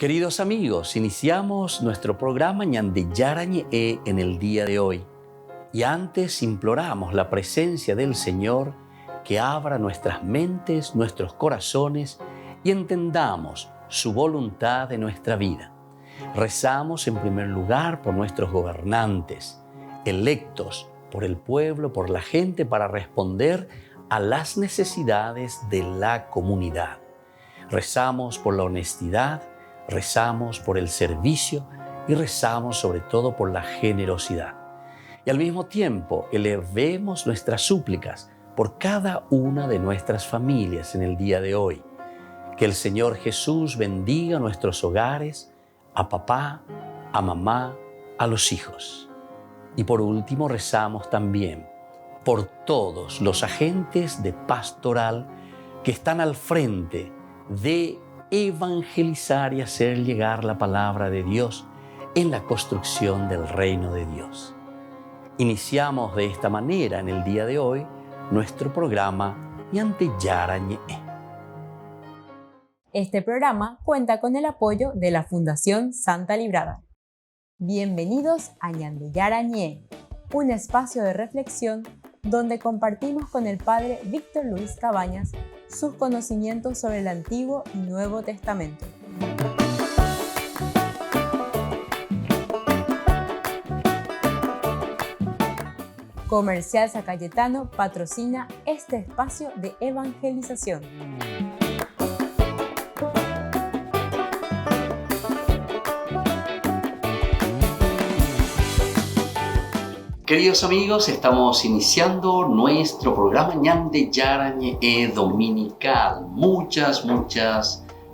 Queridos amigos, iniciamos nuestro programa Ñande Yarañe en el día de hoy. Y antes imploramos la presencia del Señor que abra nuestras mentes, nuestros corazones y entendamos su voluntad en nuestra vida. Rezamos en primer lugar por nuestros gobernantes, electos por el pueblo, por la gente, para responder a las necesidades de la comunidad. Rezamos por la honestidad, rezamos por el servicio y rezamos sobre todo por la generosidad. Y al mismo tiempo elevemos nuestras súplicas por cada una de nuestras familias en el día de hoy. Que el Señor Jesús bendiga nuestros hogares, a papá, a mamá, a los hijos. Y por último rezamos también por todos los agentes de pastoral que están al frente de evangelizar y hacer llegar la palabra de Dios en la construcción del reino de Dios. Iniciamos de esta manera en el día de hoy nuestro programa Ñande Yarañe. Este programa cuenta con el apoyo de la Fundación Santa Librada. Bienvenidos a Ñande Yarañe, un espacio de reflexión donde compartimos con el Padre Víctor Luis Cabañas sus conocimientos sobre el Antiguo y Nuevo Testamento. Comercial San Cayetano patrocina este espacio de evangelización. Queridos amigos, estamos iniciando nuestro programa Ñande Yarañe dominical. Muchas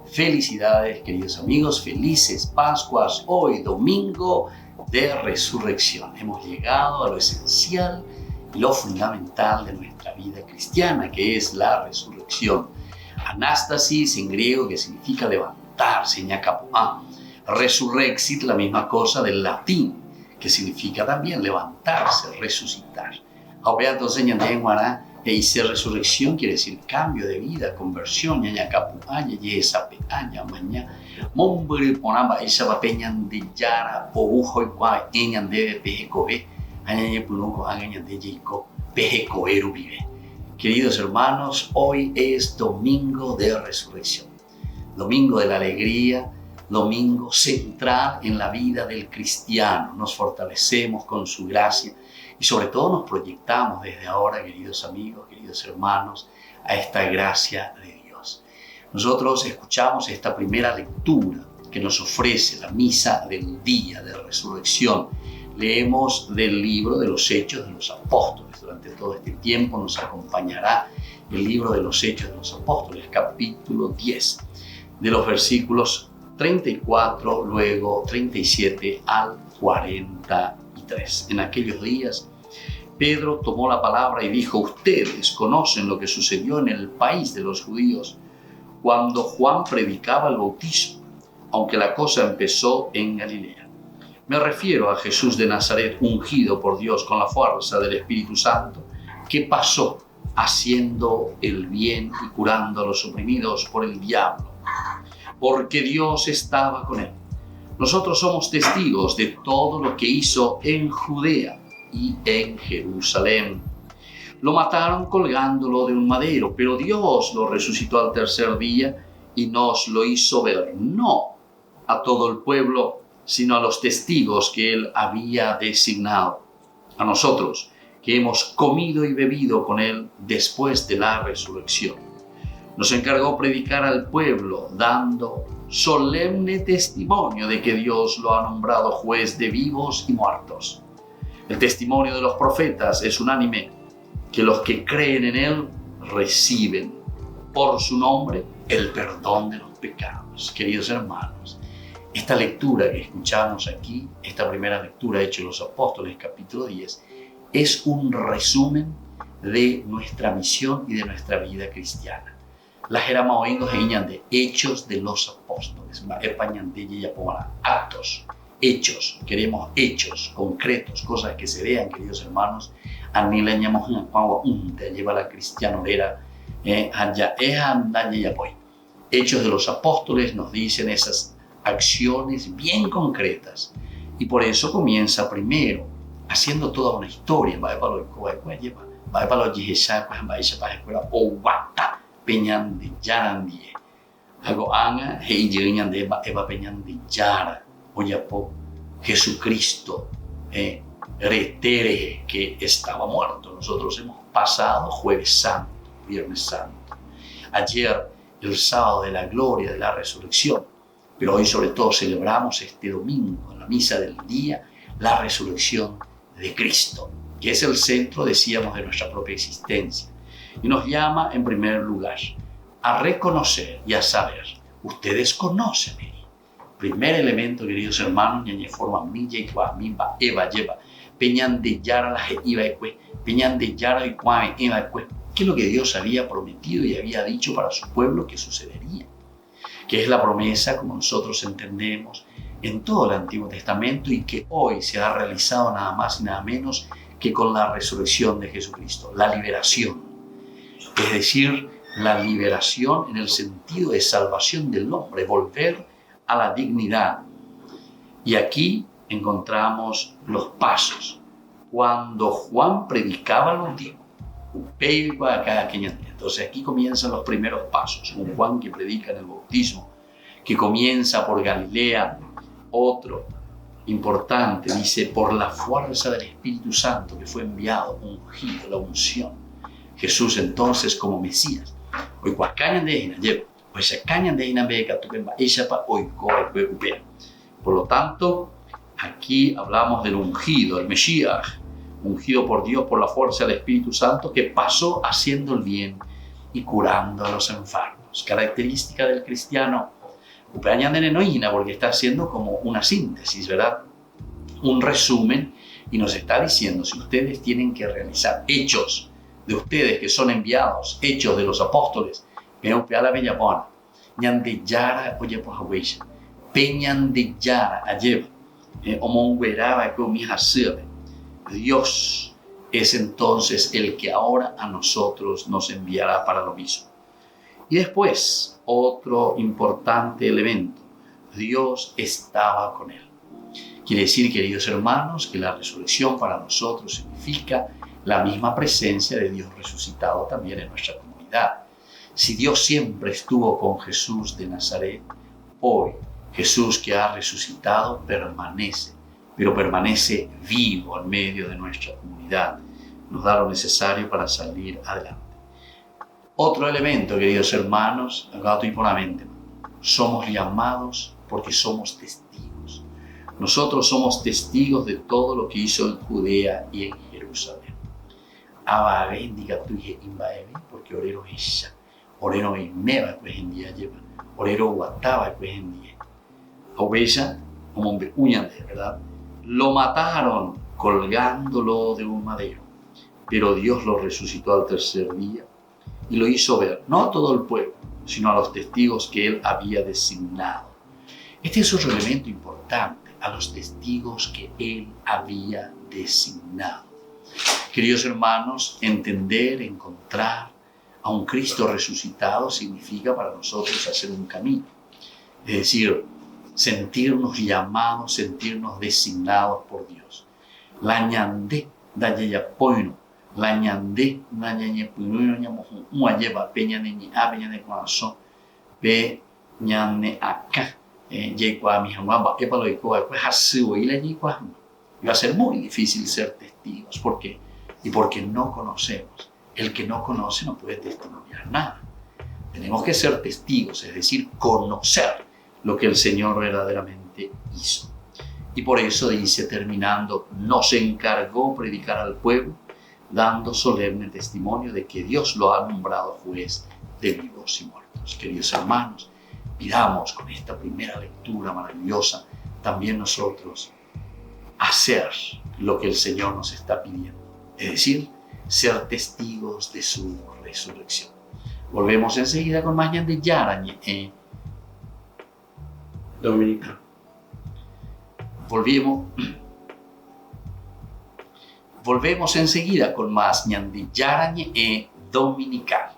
felicidades, queridos amigos. Felices Pascuas. Hoy, domingo de resurrección. Hemos llegado a lo esencial y lo fundamental de nuestra vida cristiana, que es la resurrección. Anástasis en griego, que significa levantarse, ñacapuá. Resurrexit, la misma cosa del latín, que significa también levantarse, resucitar. Ahora entonces Ñande Guará, e dice resurrección quiere decir cambio de vida, conversión, ñacapuá, esa peña, mañana. Mombri ponamba esa papeña de yara, obujo y cuá, eñan de pejecoe, añañe punuco, añañe de yico, pejecoeru vive. Queridos hermanos, hoy es domingo de resurrección, domingo de la alegría, domingo central en la vida del cristiano. Nos fortalecemos con su gracia y sobre todo nos proyectamos desde ahora, queridos amigos, queridos hermanos, a esta gracia de Dios. Nosotros escuchamos esta primera lectura que nos ofrece la misa del día de resurrección. Leemos del libro de los Hechos de los Apóstoles. Durante todo este tiempo nos acompañará el libro de los Hechos de los Apóstoles, capítulo 10, de los versículos 34, luego 37 al 43. En aquellos días, Pedro tomó la palabra y dijo: ustedes conocen lo que sucedió en el país de los judíos cuando Juan predicaba el bautismo, aunque la cosa empezó en Galilea. Me refiero a Jesús de Nazaret, ungido por Dios con la fuerza del Espíritu Santo, que pasó haciendo el bien y curando a los oprimidos por el diablo, porque Dios estaba con él. Nosotros somos testigos de todo lo que hizo en Judea y en Jerusalén. Lo mataron colgándolo de un madero, pero Dios lo resucitó al tercer día y nos lo hizo ver, no a todo el pueblo, sino a los testigos que él había designado, a nosotros que hemos comido y bebido con él después de la resurrección. Nos encargó predicar al pueblo, dando solemne testimonio de que Dios lo ha nombrado juez de vivos y muertos. El testimonio de los profetas es unánime, que los que creen en él reciben por su nombre el perdón de los pecados. Queridos hermanos, esta lectura que escuchamos aquí, esta primera lectura hecha en los Apóstoles, capítulo 10, es un resumen de nuestra misión y de nuestra vida cristiana. Las éramos oídos de Hechos de los Apóstoles, actos, hechos, queremos hechos concretos, cosas que se vean, queridos hermanos. Lleva la cristianolera, Hechos de los Apóstoles nos dicen esas acciones bien concretas. Y por eso comienza primero haciendo toda una historia. Va para los Yiheshakuas, va para la escuela, o Wata, Peñan de Yarandie. Algo anga, Heiyan de Eva Peñan de Yara, Oyapo, Jesucristo, retere que estaba muerto. Nosotros hemos pasado Jueves Santo, Viernes Santo. Ayer, el sábado de la gloria de la resurrección. Pero hoy sobre todo celebramos este domingo, en la misa del día, la resurrección de Cristo, que es el centro, decíamos, de nuestra propia existencia. Y nos llama, en primer lugar, a reconocer y a saber. Ustedes conocen. Primer elemento, queridos hermanos, ñañe forma milla y cuamimba, eva lleva, peñan de yara la iba y peñan de yara y cuame eva y que es lo que Dios había prometido y había dicho para su pueblo que sucedería, que es la promesa, como nosotros entendemos, en todo el Antiguo Testamento y que hoy se ha realizado nada más y nada menos que con la resurrección de Jesucristo, la liberación. Es decir, la liberación en el sentido de salvación del hombre, volver a la dignidad. Y aquí encontramos los pasos. Cuando Juan predicaba al bautismo, entonces aquí comienzan los primeros pasos. Un Juan que predica en el bautismo, que comienza por Galilea. Otro importante dice, por la fuerza del Espíritu Santo que fue enviado, ungido, la unción. Jesús entonces como Mesías. Hoy cuacañan de ina lleva, hoy se cañan de ina beca, tu pemba, ella pa hoy corre upea. Por lo tanto, aquí hablamos del ungido, el Mesías, ungido por Dios por la fuerza del Espíritu Santo, que pasó haciendo el bien y curando a los enfermos. Característica del cristiano, upeañan de nenoína, porque está haciendo como una síntesis, ¿verdad? Un resumen, y nos está diciendo, si ustedes tienen que realizar hechos de ustedes que son enviados, hechos de los apóstoles, la bella bona, ñan de yara, oye, pues abuela, peñan de yara, ayer, omongueraba, que mi hasebe. Dios es entonces el que ahora a nosotros nos enviará para lo mismo. Y después, otro importante elemento, Dios estaba con él. Quiere decir, queridos hermanos, que la resurrección para nosotros significa la misma presencia de Dios resucitado también en nuestra comunidad. Si Dios siempre estuvo con Jesús de Nazaret, hoy Jesús que ha resucitado permanece, pero permanece vivo en medio de nuestra comunidad. Nos da lo necesario para salir adelante. Otro elemento, queridos hermanos, acá estoy por la mente, somos llamados porque somos testigos. Nosotros somos testigos de todo lo que hizo en Judea y en Jerusalén. Ababe indica tu dije imbaevi, porque orero ella, orero imeba pues en día lleva, orero guataba pues en día. Oveja, como un uñante, ¿verdad? Lo mataron colgándolo de un madero, pero Dios lo resucitó al tercer día y lo hizo ver, no a todo el pueblo, sino a los testigos que él había designado. Este es otro elemento importante, a los testigos que él había designado. Queridos hermanos, entender, encontrar a un Cristo resucitado significa para nosotros hacer un camino. Es decir, sentirnos llamados, sentirnos designados por Dios. La ñandé, da yayapoino, la ñandé, na ñañepuino, ñamojo, lleva peña de ñi, a peña de corazón, pe ñane acá, yecua mi jamamba, epalo y coa, pues así, y la yecua. Va a ser muy difícil ser testigos. ¿Por qué? Y porque no conocemos. El que no conoce no puede testimoniar nada. Tenemos que ser testigos, es decir, conocer lo que el Señor verdaderamente hizo. Y por eso dice, terminando, nos encargó predicar al pueblo, dando solemne testimonio de que Dios lo ha nombrado juez de vivos y muertos. Queridos hermanos, pidamos con esta primera lectura maravillosa también nosotros hacer lo que el Señor nos está pidiendo, es decir, ser testigos de su resurrección. Volvemos enseguida con más de Yarañe Dominicano. Volvemos enseguida con más de Yarañe Dominicano.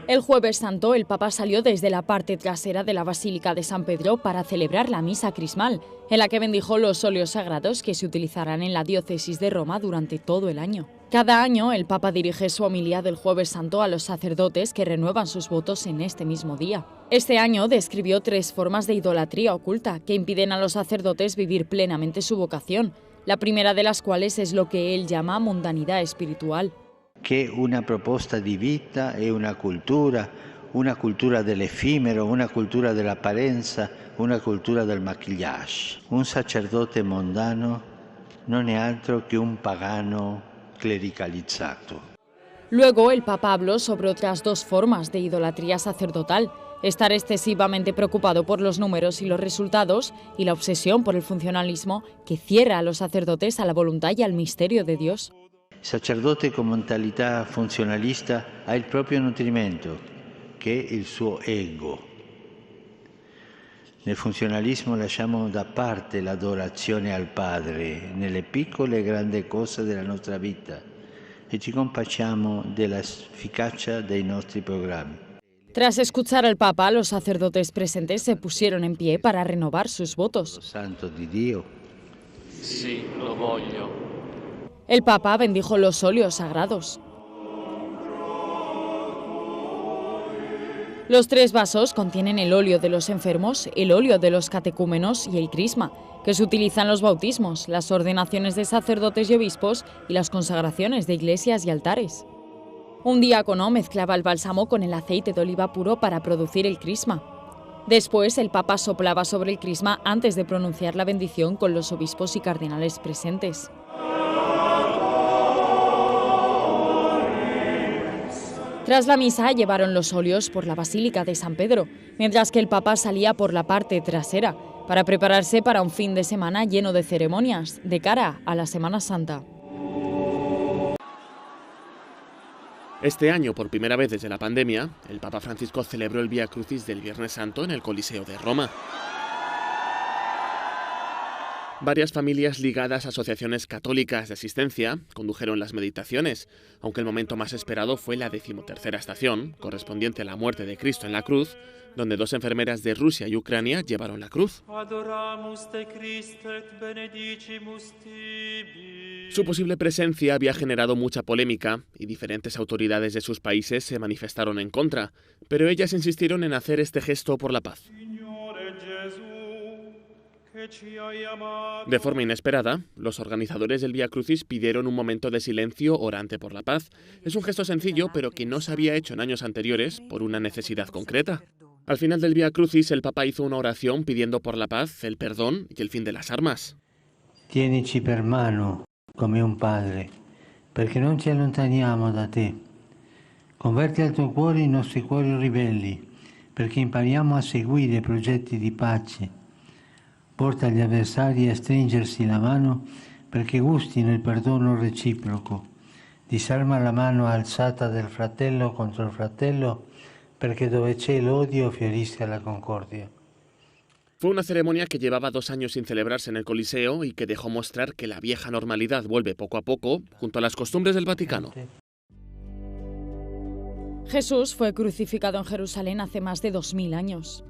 El Jueves Santo, el Papa salió desde la parte trasera de la Basílica de San Pedro para celebrar la misa crismal, en la que bendijo los óleos sagrados que se utilizarán en la diócesis de Roma durante todo el año. Cada año, el Papa dirige su homilía del Jueves Santo a los sacerdotes que renuevan sus votos en este mismo día. Este año describió 3 formas de idolatría oculta que impiden a los sacerdotes vivir plenamente su vocación, la primera de las cuales es lo que él llama mundanidad espiritual. Che una proposta di vita è una cultura dell'effimero, una cultura dell'apparenza, una cultura del maquillage. Un sacerdote mondano non è altro che un pagano clericalizzato. Luego, el Papa habló sobre otras 2 formas de idolatría sacerdotal: estar excesivamente preocupado por los números y los resultados, y la obsesión por el funcionalismo que cierra a los sacerdotes a la voluntad y al misterio de Dios. Il sacerdote con mentalità funzionalista ha il proprio nutrimento, che è il suo ego. Nel funzionalismo lasciamo da parte l'adorazione al Padre nelle piccole e grandi cose della nostra vita e ci compacciamo dell'efficacia dei nostri programmi. Tras escuchar al Papa, los sacerdotes presentes se pusieron en pie para renovar sus votos. Santo di Dio. Sí, lo voglio. El Papa bendijo los óleos sagrados. Los 3 vasos contienen el óleo de los enfermos, el óleo de los catecúmenos y el crisma, que se utiliza en los bautismos, las ordenaciones de sacerdotes y obispos y las consagraciones de iglesias y altares. Un diácono mezclaba el bálsamo con el aceite de oliva puro para producir el crisma. Después, el Papa soplaba sobre el crisma antes de pronunciar la bendición con los obispos y cardenales presentes. Tras la misa llevaron los óleos por la Basílica de San Pedro, mientras que el Papa salía por la parte trasera para prepararse para un fin de semana lleno de ceremonias de cara a la Semana Santa. Este año, por primera vez desde la pandemia, el Papa Francisco celebró el Vía Crucis del Viernes Santo en el Coliseo de Roma. Varias familias ligadas a asociaciones católicas de asistencia condujeron las meditaciones, aunque el momento más esperado fue la 13ª estación, correspondiente a la muerte de Cristo en la cruz, donde 2 enfermeras de Rusia y Ucrania llevaron la cruz. Su posible presencia había generado mucha polémica y diferentes autoridades de sus países se manifestaron en contra, pero ellas insistieron en hacer este gesto por la paz. De forma inesperada, los organizadores del Vía Crucis pidieron un momento de silencio orante por la paz. Es un gesto sencillo, pero que no se había hecho en años anteriores por una necesidad concreta. Al final del Vía Crucis, el Papa hizo una oración pidiendo por la paz, el perdón y el fin de las armas. Tienici per mano come un padre, perché non ci allontaniamo da te. Converti al tuo cuore i nostri cuori ribelli, perché impariamo a seguire progetti di pace. Porta gli avversari a stringersi la mano perché gustino il perdono reciproco. Disarma la mano alzata del fratello contro il fratello perché dove c'è l'odio fiorisca la concordia. Fue una ceremonia que llevaba 2 años sin celebrarse en el Coliseo y que dejó mostrar que la vieja normalidad vuelve poco a poco junto a las costumbres del Vaticano. Jesús fue crucificado en Jerusalén hace más de 2000 años.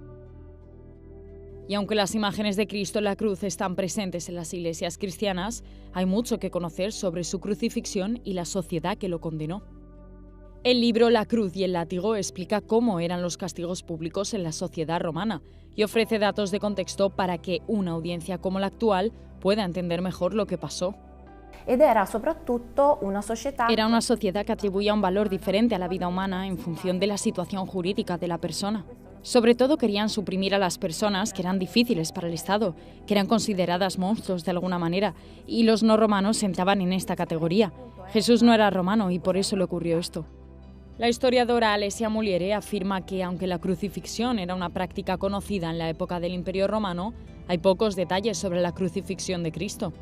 Y aunque las imágenes de Cristo en la cruz están presentes en las iglesias cristianas, hay mucho que conocer sobre su crucifixión y la sociedad que lo condenó. El libro La cruz y el látigo explica cómo eran los castigos públicos en la sociedad romana y ofrece datos de contexto para que una audiencia como la actual pueda entender mejor lo que pasó. Era una sociedad que atribuía un valor diferente a la vida humana en función de la situación jurídica de la persona. Sobre todo querían suprimir a las personas que eran difíciles para el Estado, que eran consideradas monstruos de alguna manera, y los no romanos entraban en esta categoría. Jesús no era romano y por eso le ocurrió esto. La historiadora Alessia Muliere afirma que, aunque la crucifixión era una práctica conocida en la época del Imperio Romano, hay pocos detalles sobre la crucifixión de Cristo.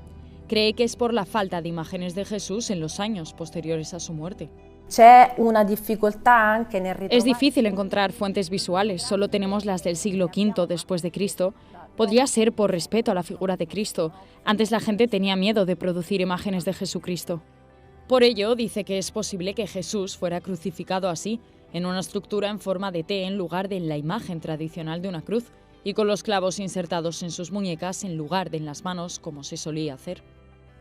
Cree que es por la falta de imágenes de Jesús en los años posteriores a su muerte. Es difícil encontrar fuentes visuales, solo tenemos las del siglo V después de Cristo. Podría ser por respeto a la figura de Cristo. Antes la gente tenía miedo de producir imágenes de Jesucristo. Por ello, dice que es posible que Jesús fuera crucificado así, en una estructura en forma de T en lugar de en la imagen tradicional de una cruz, y con los clavos insertados en sus muñecas en lugar de en las manos, como se solía hacer.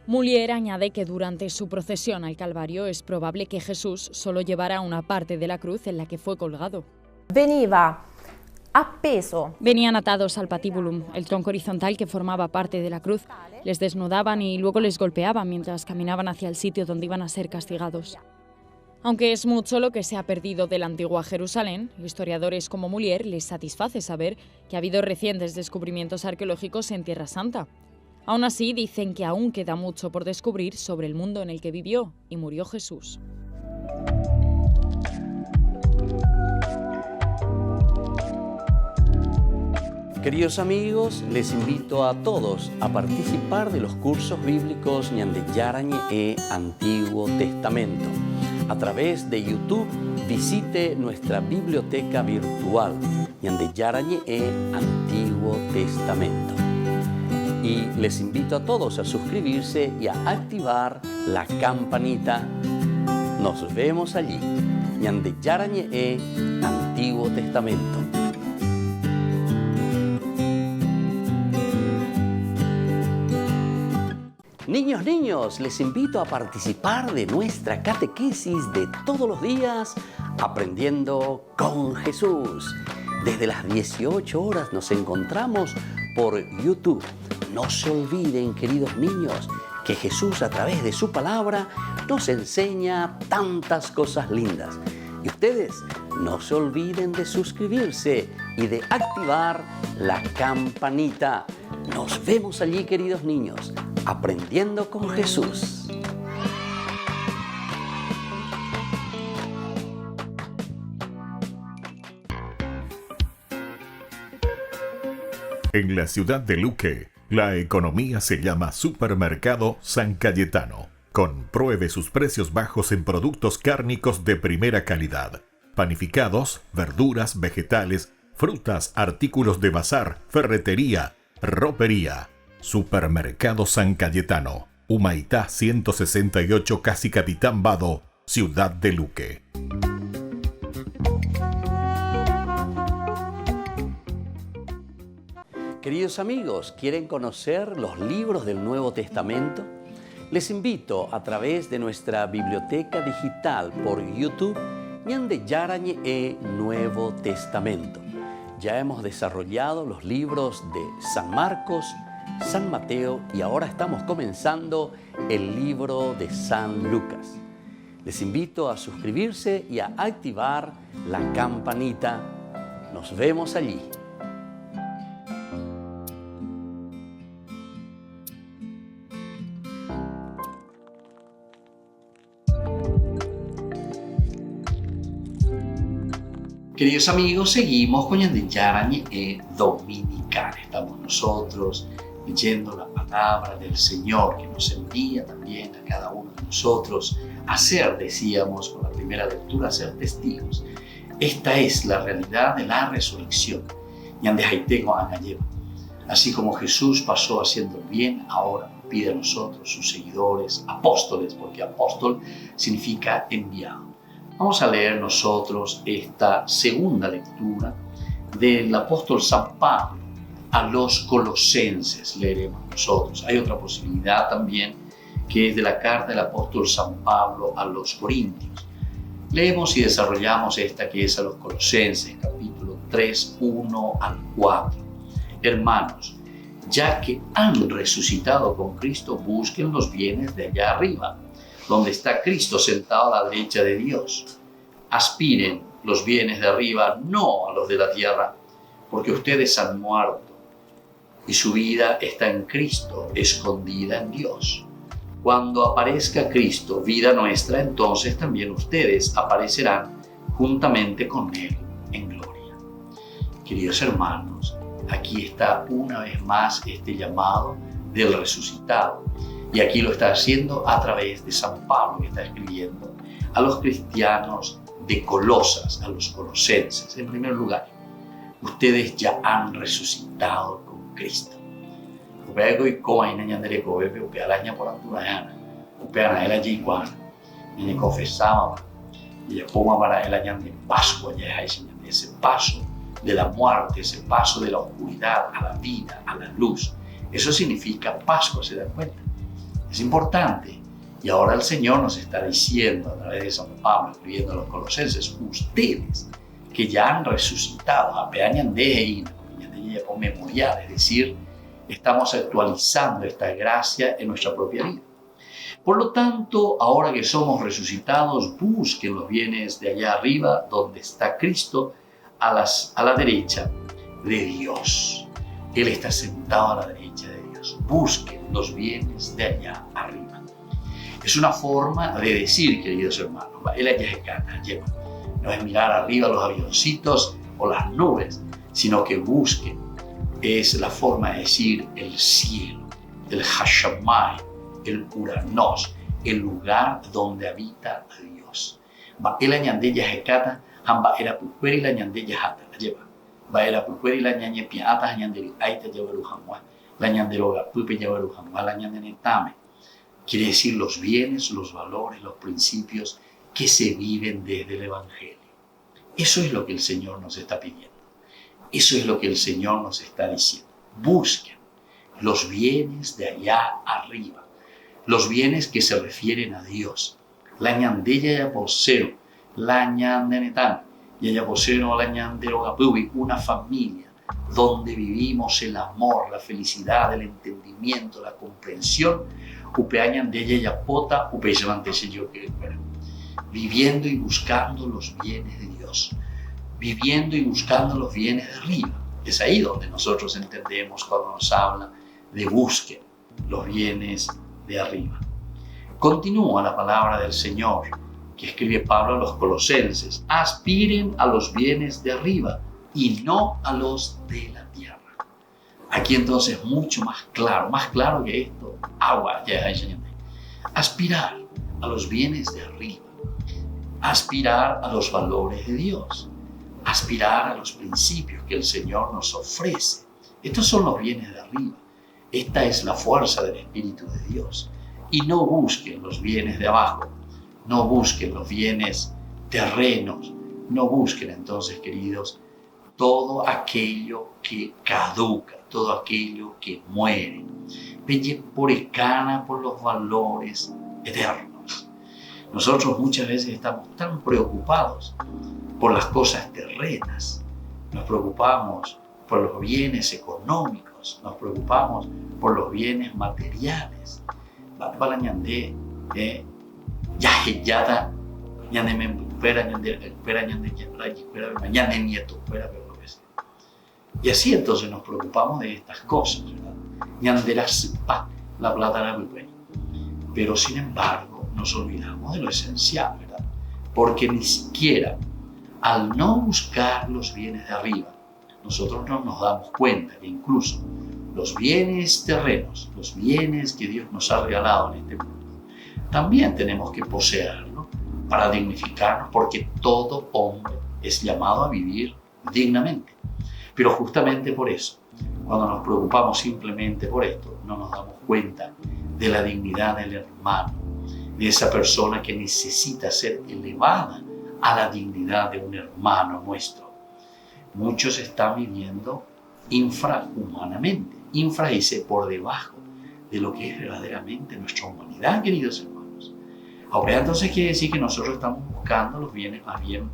Mullier añade que durante su procesión al Calvario es probable que Jesús solo llevara una parte de la cruz en la que fue colgado. Venían atados al patibulum, el tronco horizontal que formaba parte de la cruz. Les desnudaban y luego les golpeaban mientras caminaban hacia el sitio donde iban a ser castigados. Aunque es mucho lo que se ha perdido de la antigua Jerusalén, historiadores como Mullier les satisface saber que ha habido recientes descubrimientos arqueológicos en Tierra Santa. Aún así, dicen que aún queda mucho por descubrir sobre el mundo en el que vivió y murió Jesús. Queridos amigos, les invito a todos a participar de los cursos bíblicos Ñande Yarañe e Antiguo Testamento. A través de YouTube, visite nuestra biblioteca virtual Ñande Yarañe e Antiguo Testamento. Y les invito a todos a suscribirse y a activar la campanita. Nos vemos allí. Ñande Yarañe e Antiguo Testamento. Niños, les invito a participar de nuestra catequesis de todos los días, Aprendiendo con Jesús. Desde las 18 horas nos encontramos por YouTube. No se olviden, queridos niños, que Jesús a través de su palabra nos enseña tantas cosas lindas. Y ustedes no se olviden de suscribirse y de activar la campanita. Nos vemos allí, queridos niños, Aprendiendo con Jesús. En la ciudad de Luque, la economía se llama Supermercado San Cayetano. Compruebe sus precios bajos en productos cárnicos de primera calidad. Panificados, verduras, vegetales, frutas, artículos de bazar, ferretería, ropería. Supermercado San Cayetano, Humaitá 168, Casi Capitán Vado, ciudad de Luque. Queridos amigos, ¿quieren conocer los libros del Nuevo Testamento? Les invito a través de nuestra biblioteca digital por YouTube, Ñande Yarañe e Nuevo Testamento. Ya hemos desarrollado los libros de San Marcos, San Mateo y ahora estamos comenzando el libro de San Lucas. Les invito a suscribirse y a activar la campanita. Nos vemos allí. Queridos amigos, seguimos con Ñande Yarañe e Dominical. Estamos nosotros leyendo la palabra del Señor que nos envía también a cada uno de nosotros a ser, decíamos con la primera lectura, a ser testigos. Esta es la realidad de la resurrección. Ñande Haitengo Angayeva. Así como Jesús pasó haciendo el bien, ahora nos pide a nosotros, sus seguidores, apóstoles, porque apóstol significa enviado. Vamos a leer nosotros esta segunda lectura del apóstol San Pablo a los colosenses, leeremos nosotros. Hay otra posibilidad también, que es de la carta del apóstol San Pablo a los corintios. Leemos y desarrollamos esta que es a los colosenses, capítulo 3, 1 al 4. Hermanos, ya que han resucitado con Cristo, busquen los bienes de allá arriba, donde está Cristo sentado a la derecha de Dios. Aspiren los bienes de arriba, no a los de la tierra, porque ustedes han muerto y su vida está en Cristo, escondida en Dios. Cuando aparezca Cristo, vida nuestra, entonces también ustedes aparecerán juntamente con Él en gloria. Queridos hermanos, aquí está una vez más este llamado del resucitado. Y aquí lo está haciendo a través de San Pablo, que está escribiendo a los cristianos de Colosas, a los colosenses. En primer lugar, ustedes ya han resucitado con Cristo. Luego, y como hay niña de Kobe, upea la ña por Anturayana, upea la era Jiguana, ni confesaba, y ya ponga para el año de Pascua, ya es ese paso de la muerte, ese paso de la oscuridad a la vida, a la luz. Eso significa Pascua, ¿se dan cuenta? Es importante. Y ahora el Señor nos está diciendo a través de San Pablo, escribiendo a los Colosenses, ustedes que ya han resucitado, apeañan de ahí, con memorial, es decir, estamos actualizando esta gracia en nuestra propia vida. Por lo tanto, ahora que somos resucitados, busquen los bienes de allá arriba, donde está Cristo, a la derecha de Dios. Él está sentado a la derecha de Dios. Busquen los bienes de allá arriba. Es una forma de decir, queridos hermanos, él allá lleva. No es mirar arriba los avioncitos o las nubes, sino que busquen. Es la forma de decir el cielo, el Hashamay, el Uranos, el lugar donde habita Dios. El añandella jecata, hamba era puperi la añandella jata la lleva. Va era puperi la añañe piata añanderi aita llevaru hamwa, la añanderoga pupe llevaru hamwa, la añandenetame. Quiere decir los bienes, los valores, los principios que se viven desde el Evangelio. Eso es lo que el Señor nos está pidiendo. Eso es lo que el Señor nos está diciendo. Busquen los bienes de allá arriba. Los bienes que se refieren a Dios. La ñandella ya posero, la ñandenetán, y ya posero la ñanderogapubi, una familia donde vivimos el amor, la felicidad, el entendimiento, la comprensión. Upeañan de ella ya pota, upeyamantese yo que viviendo y buscando los bienes de Dios. Viviendo y buscando los bienes de arriba. Es ahí donde nosotros entendemos cuando nos habla de busquen los bienes de arriba. Continúa la palabra del Señor que escribe Pablo a los Colosenses. Aspiren a los bienes de arriba y no a los de la tierra. Aquí entonces mucho más claro que esto, agua, ya es aspirar a los bienes de arriba, aspirar a los valores de Dios, aspirar a los principios que el Señor nos ofrece. Estos son los bienes de arriba. Esta es la fuerza del Espíritu de Dios. Y no busquen los bienes de abajo, no busquen los bienes terrenos, no busquen entonces, queridos, todo aquello que caduca, todo aquello que muere. Veye por escana por los valores eternos. Nosotros muchas veces estamos tan preocupados por las cosas terrenas, nos preocupamos por los bienes económicos, nos preocupamos por los bienes materiales. Para ñandé, ya ñande me espera ñande nieto, espera, pero lo que sea. Y así entonces nos preocupamos de estas cosas, ¿verdad? Ñandera sepa la plata la muy. Pero sin embargo nos olvidamos de lo esencial, ¿verdad? Porque ni siquiera al no buscar los bienes de arriba, nosotros no nos damos cuenta que incluso los bienes terrenos, los bienes que Dios nos ha regalado en este mundo, también tenemos que poseerlos para dignificarnos, porque todo hombre es llamado a vivir dignamente. Pero justamente por eso, cuando nos preocupamos simplemente por esto, no nos damos cuenta de la dignidad del hermano, de esa persona que necesita ser elevada a la dignidad de un hermano nuestro. Muchos están viviendo infrahumanamente. Infra dice por debajo de lo que es verdaderamente nuestra humanidad, queridos hermanos. Ahora entonces quiere decir que nosotros estamos buscando los bienes más bien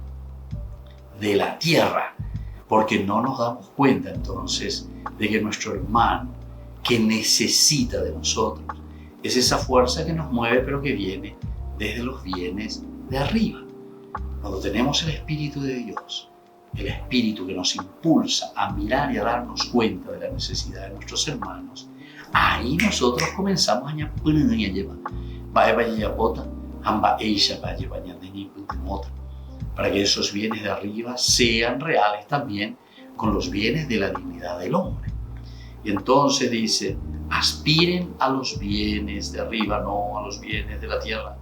de la tierra, porque no nos damos cuenta entonces de que nuestro hermano que necesita de nosotros es esa fuerza que nos mueve, pero que viene desde los bienes de arriba. Cuando tenemos el Espíritu de Dios, el Espíritu que nos impulsa a mirar y a darnos cuenta de la necesidad de nuestros hermanos, ahí nosotros comenzamos a llevar para que esos bienes de arriba sean reales también con los bienes de la dignidad del hombre. Y entonces dice, aspiren a los bienes de arriba, no a los bienes de la tierra,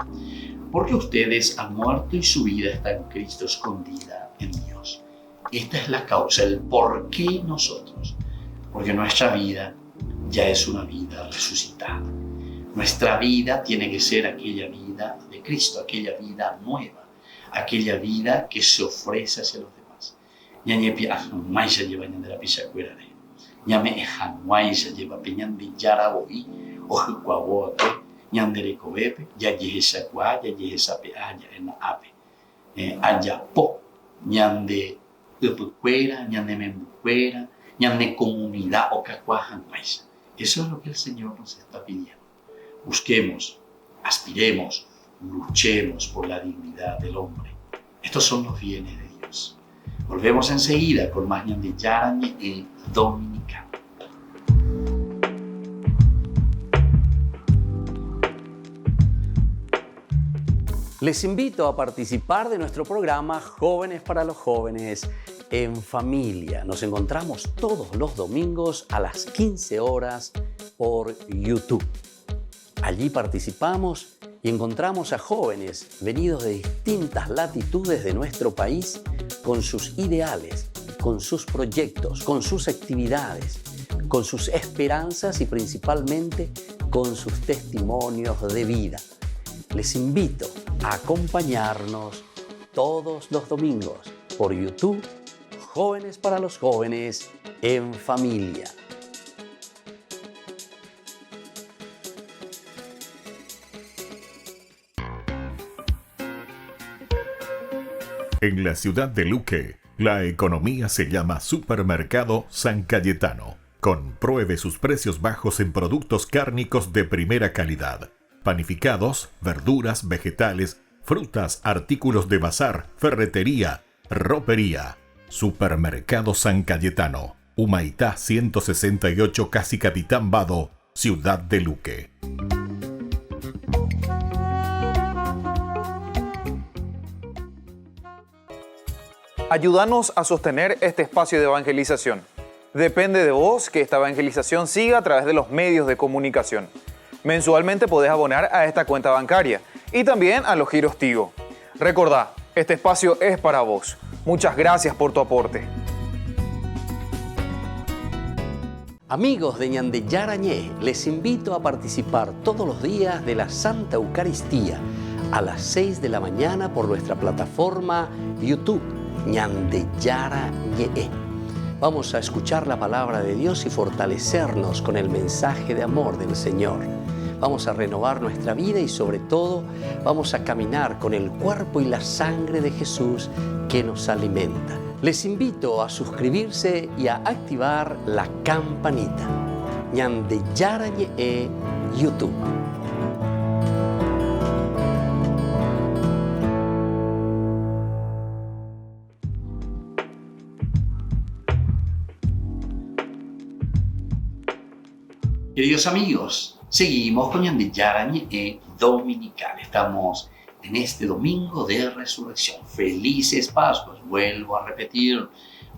porque ustedes han muerto y su vida está en Cristo escondida en Dios. Esta es la causa, el por qué nosotros, porque nuestra vida ya es una vida resucitada. Nuestra vida tiene que ser aquella vida de Cristo, aquella vida nueva, aquella vida que se ofrece hacia los demás. Ñañepi anuaya lleva ñandera pichacuerare. Ñame anuaya lleva peñandi yaraboí, ojucuaboape, ñandere cobepe, ya yehesa cua, ya yehesa peaya en ape. Ayapo, ñande upucuera, ñande membucuera, ñande comunidad o cacuajanguaisa. Eso es lo que el Señor nos está pidiendo. Busquemos, aspiremos, luchemos por la dignidad del hombre. Estos son los bienes de Dios. Volvemos enseguida con más ñande yarañe y dominicano. Les invito a participar de nuestro programa Jóvenes para los Jóvenes en Familia. Nos encontramos todos los domingos a las 15 horas por YouTube. Allí participamos y encontramos a jóvenes venidos de distintas latitudes de nuestro país con sus ideales, con sus proyectos, con sus actividades, con sus esperanzas y principalmente con sus testimonios de vida. Les invito a acompañarnos todos los domingos por YouTube, Jóvenes para los Jóvenes en Familia. En la ciudad de Luque, la economía se llama Supermercado San Cayetano. Compruebe sus precios bajos en productos cárnicos de primera calidad. Panificados, verduras, vegetales, frutas, artículos de bazar, ferretería, ropería. Supermercado San Cayetano, Humaitá 168, Casi Capitán Vado, Ciudad de Luque. Ayúdanos a sostener este espacio de evangelización. Depende de vos que esta evangelización siga a través de los medios de comunicación. Mensualmente podés abonar a esta cuenta bancaria y también a los giros Tigo. Recordá, este espacio es para vos. Muchas gracias por tu aporte. Amigos de Ñande Yarañé, les invito a participar todos los días de la Santa Eucaristía a las 6 de la mañana por nuestra plataforma YouTube, Ñande Yarañé. Vamos a escuchar la palabra de Dios y fortalecernos con el mensaje de amor del Señor. Vamos a renovar nuestra vida y sobre todo vamos a caminar con el cuerpo y la sangre de Jesús que nos alimenta. Les invito a suscribirse y a activar la campanita. Ñande Yarañé YouTube. Queridos amigos, seguimos con Ñande Yarañé Dominical. Estamos en este domingo de resurrección. Felices Pascuas, vuelvo a repetir,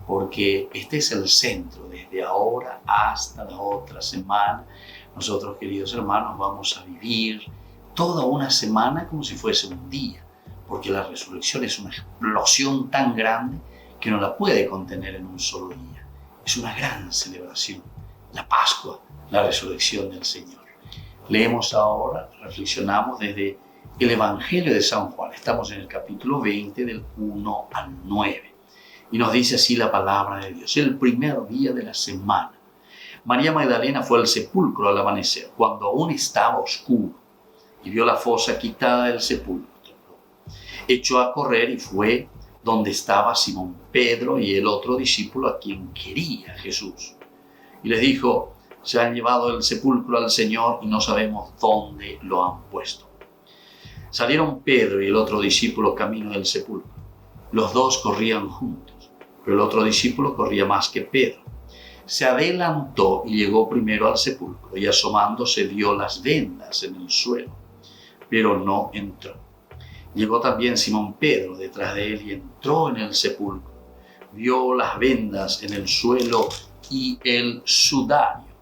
porque este es el centro. Desde ahora hasta la otra semana, nosotros, queridos hermanos, vamos a vivir toda una semana como si fuese un día, porque la resurrección es una explosión tan grande que no la puede contener en un solo día. Es una gran celebración, la Pascua, la resurrección del Señor. Leemos ahora, reflexionamos desde el Evangelio de San Juan. Estamos en el capítulo 20, del 1 al 9. Y nos dice así la palabra de Dios. El primer día de la semana, María Magdalena fue al sepulcro al amanecer, cuando aún estaba oscuro, y vio la fosa quitada del sepulcro. Echó a correr y fue donde estaba Simón Pedro y el otro discípulo a quien quería Jesús. Y les dijo: se han llevado del sepulcro al Señor y no sabemos dónde lo han puesto. Salieron Pedro y el otro discípulo camino del sepulcro. Los dos corrían juntos, pero el otro discípulo corría más que Pedro. Se adelantó y llegó primero al sepulcro, y asomándose vio las vendas en el suelo, pero no entró. Llegó también Simón Pedro detrás de él y entró en el sepulcro. Vio las vendas en el suelo y el sudario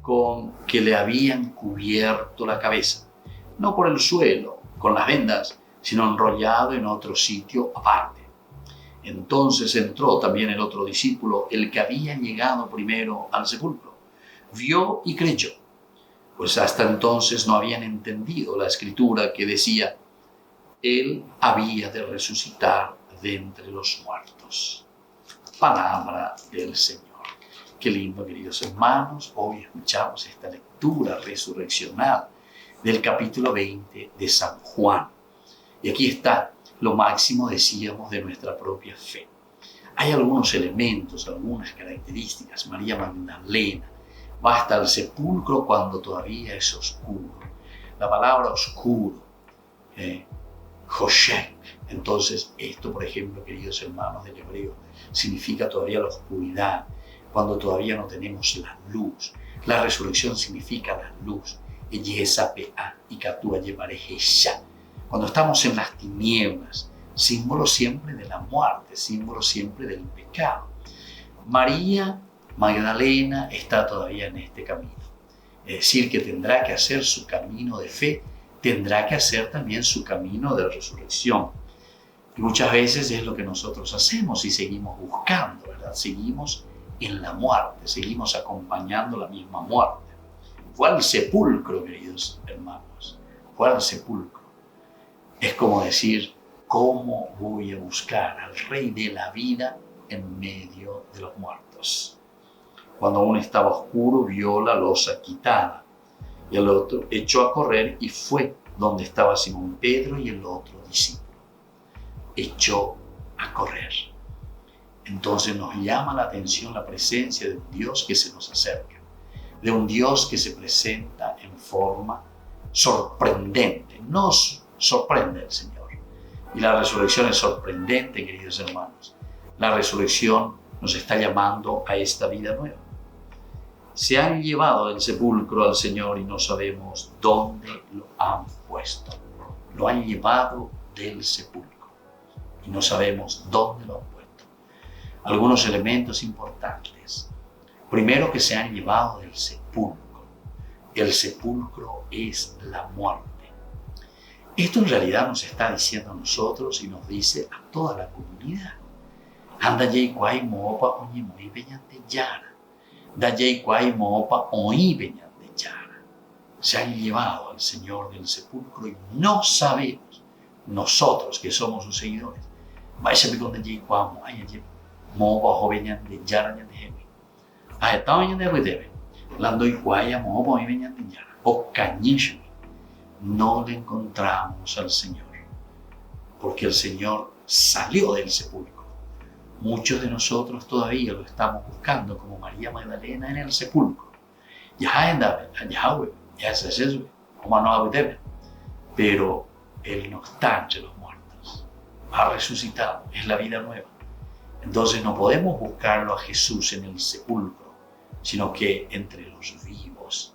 con que le habían cubierto la cabeza, no por el suelo con las vendas, sino enrollado en otro sitio aparte. Entonces entró también el otro discípulo, el que había llegado primero al sepulcro. Vio y creyó, pues hasta entonces no habían entendido la escritura que decía: Él había de resucitar de entre los muertos. Palabra del Señor. Qué lindo, queridos hermanos. Hoy escuchamos esta lectura resurreccional del capítulo 20 de San Juan. Y aquí está lo máximo, decíamos, de nuestra propia fe. Hay algunos elementos, algunas características. María Magdalena va hasta el sepulcro cuando todavía es oscuro. La palabra oscuro, Hoshek. Entonces, esto, por ejemplo, queridos hermanos del hebreo, significa todavía la oscuridad, cuando todavía no tenemos la luz. La resurrección significa la luz. Cuando estamos en las tinieblas, símbolo siempre de la muerte, símbolo siempre del pecado. María Magdalena está todavía en este camino. Es decir, que tendrá que hacer su camino de fe, tendrá que hacer también su camino de resurrección. Y muchas veces es lo que nosotros hacemos y seguimos buscando, ¿verdad? Seguimos en la muerte, seguimos acompañando la misma muerte. Fue al sepulcro, queridos hermanos, fue al sepulcro. Es como decir, ¿cómo voy a buscar al Rey de la vida en medio de los muertos? Cuando uno estaba oscuro, vio la losa quitada y el otro echó a correr y fue donde estaba Simón Pedro y el otro discípulo. Echó a correr. Entonces nos llama la atención la presencia de un Dios que se nos acerca, de un Dios que se presenta en forma sorprendente. Nos sorprende el Señor. Y la resurrección es sorprendente, queridos hermanos. La resurrección nos está llamando a esta vida nueva. Se han llevado del sepulcro al Señor y no sabemos dónde lo han puesto. Lo han llevado del sepulcro y no sabemos dónde lo han puesto. Algunos elementos importantes. Primero, que se han llevado del sepulcro. El sepulcro es la muerte. Esto en realidad nos está diciendo a nosotros y nos dice a toda la comunidad. Anda yei kwai moopa oñi muy beñante yara. Da yei kwai moopa oñi beñante yara. Se han llevado al Señor del sepulcro y no sabemos, nosotros que somos sus seguidores, vais a ver dónde yei kwai moopa ojo beñante yara ñante hemi. A esta beñante redebe. Lando y kwai moopa oñi beñante yara. O cañisho. No le encontramos al Señor, porque el Señor salió del sepulcro. Muchos de nosotros todavía lo estamos buscando, como María Magdalena en el sepulcro. Pero Él no está entre los muertos, ha resucitado, es la vida nueva. Entonces no podemos buscarlo a Jesús en el sepulcro, sino que entre los vivos.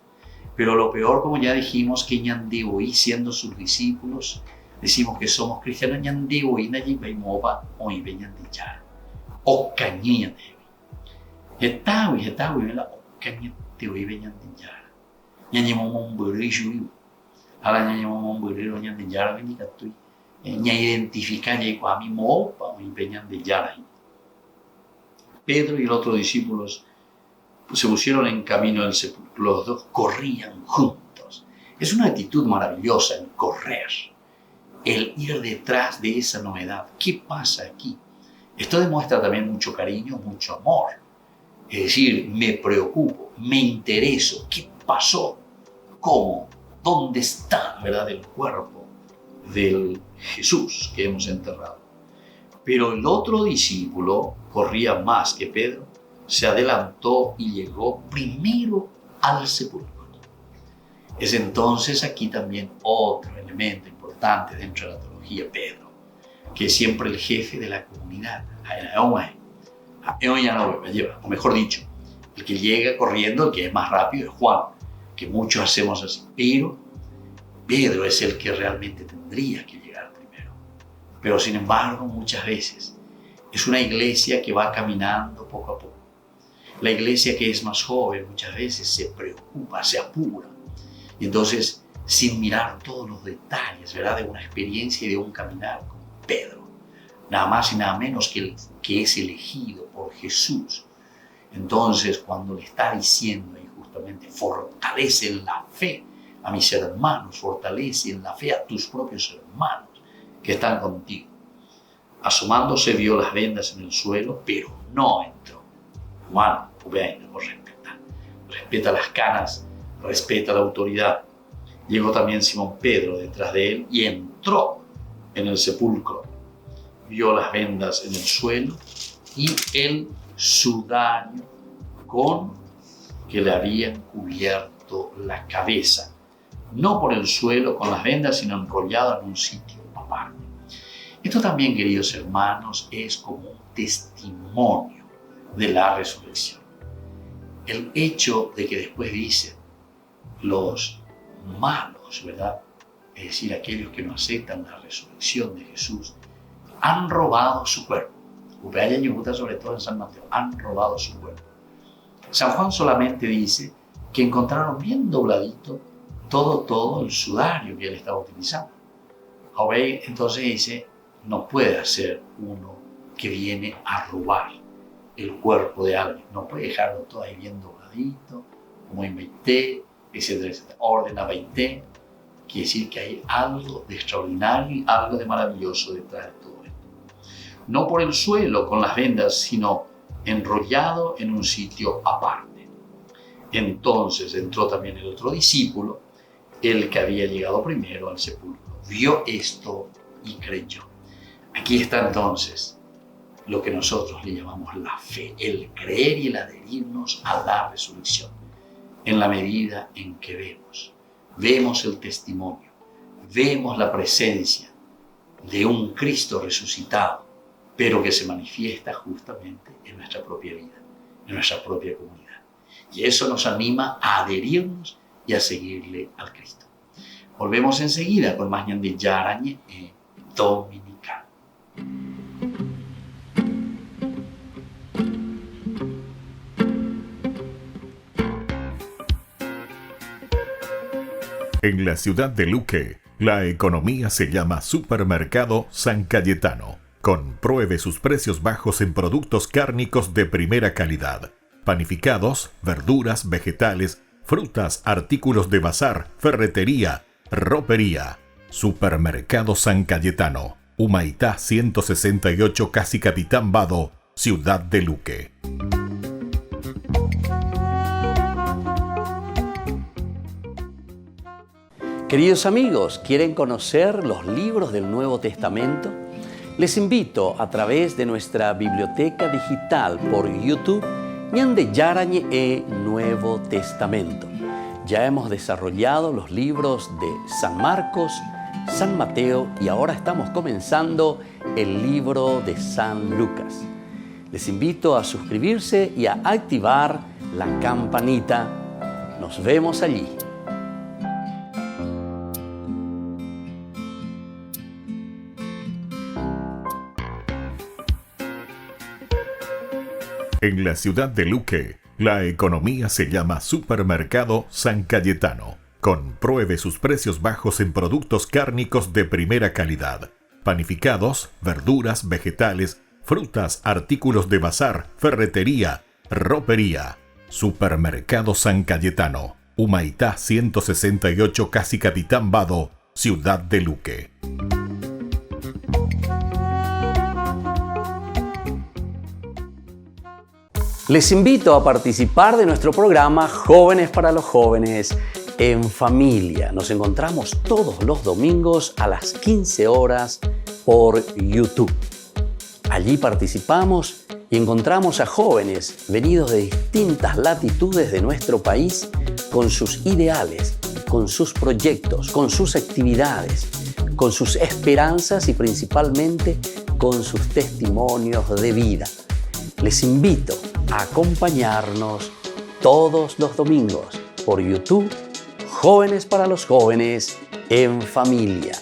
Pero lo peor, como ya dijimos, que ñandibuí, siendo sus discípulos, decimos que somos cristianos, ñandibuí, nayibai mopa, oibe ñandillar, ocañiñandebi. Hetawi, vela, ocañandebi ñandillar. Ñañimomon burrishuibu. Ala ñañimomon burriro ñandillar, venicatui. Ña identifica ñaikwami mopa, oibe ñandillar. Pedro y el otro discípulos se pusieron en camino del sepulcro. Los dos corrían juntos. Es una actitud maravillosa el correr, el ir detrás de esa novedad. ¿Qué pasa aquí? Esto demuestra también mucho cariño, mucho amor. Es decir, me preocupo, me intereso. ¿Qué pasó? ¿Cómo? ¿Dónde está, verdad, el cuerpo del Jesús que hemos enterrado? Pero el otro discípulo corría más que Pedro. Se adelantó y llegó primero al sepulcro. Es entonces aquí también otro elemento importante dentro de la teología, Pedro, que es siempre el jefe de la comunidad. O mejor dicho, el que llega corriendo, el que es más rápido es Juan, que muchos hacemos así. Pero Pedro es el que realmente tendría que llegar primero. Pero sin embargo, muchas veces es una iglesia que va caminando poco a poco. La iglesia que es más joven muchas veces se preocupa, se apura. Y entonces, sin mirar todos los detalles, ¿verdad?, de una experiencia y de un caminar como Pedro, nada más y nada menos que el que es elegido por Jesús. Entonces, cuando le está diciendo ahí justamente, fortalece en la fe a mis hermanos, fortalece en la fe a tus propios hermanos, que están contigo. Asomándose vio las vendas en el suelo, pero no entró. Juan, respeta las canas, respeta la autoridad. Llegó también Simón Pedro detrás de él y entró en el sepulcro. Vio las vendas en el suelo y el sudario con que le habían cubierto la cabeza. No por el suelo con las vendas, sino enrollado en un sitio aparte. Esto también, queridos hermanos, es como un testimonio de la resurrección. El hecho de que después dicen los malos, ¿verdad? Es decir, aquellos que no aceptan la resurrección de Jesús, han robado su cuerpo. Sobre todo en San Mateo, han robado su cuerpo. San Juan solamente dice que encontraron bien dobladito todo el sudario que él estaba utilizando. Entonces dice, no puede ser uno que viene a robar el cuerpo de alguien. No puede dejarlo todo ahí bien dobladito, como en 20, etcétera, etcétera. Orden a 20. Quiere decir que hay algo de extraordinario y algo de maravilloso detrás de todo esto. No por el suelo con las vendas, sino enrollado en un sitio aparte. Entonces entró también el otro discípulo, el que había llegado primero al sepulcro. Vio esto y creyó. Aquí está entonces lo que nosotros le llamamos la fe, el creer y el adherirnos a la resurrección. En la medida en que vemos el testimonio, vemos la presencia de un Cristo resucitado, pero que se manifiesta justamente en nuestra propia vida, en nuestra propia comunidad. Y eso nos anima a adherirnos y a seguirle al Cristo. Volvemos enseguida con más Ñande Yarañe Dominical. En la ciudad de Luque, la economía se llama Supermercado San Cayetano. Compruebe sus precios bajos en productos cárnicos de primera calidad. Panificados, verduras, vegetales, frutas, artículos de bazar, ferretería, ropería. Supermercado San Cayetano. Humaitá 168, Casi Capitán Vado, ciudad de Luque. Queridos amigos, ¿quieren conocer los libros del Nuevo Testamento? Les invito a través de nuestra biblioteca digital por YouTube, Ñande Yarañe Nuevo Testamento. Ya hemos desarrollado los libros de San Marcos, San Mateo y ahora estamos comenzando el libro de San Lucas. Les invito a suscribirse y a activar la campanita. Nos vemos allí. En la ciudad de Luque, la economía se llama Supermercado San Cayetano. Compruebe sus precios bajos en productos cárnicos de primera calidad. Panificados, verduras, vegetales, frutas, artículos de bazar, ferretería, ropería. Supermercado San Cayetano. Humaitá 168, Casi Capitán Vado, ciudad de Luque. Les invito a participar de nuestro programa Jóvenes para los Jóvenes en Familia. Nos encontramos todos los domingos a las 15 horas por YouTube. Allí participamos y encontramos a jóvenes venidos de distintas latitudes de nuestro país con sus ideales, con sus proyectos, con sus actividades, con sus esperanzas y principalmente con sus testimonios de vida. Les invito a acompañarnos todos los domingos por YouTube, Jóvenes para los Jóvenes en Familia.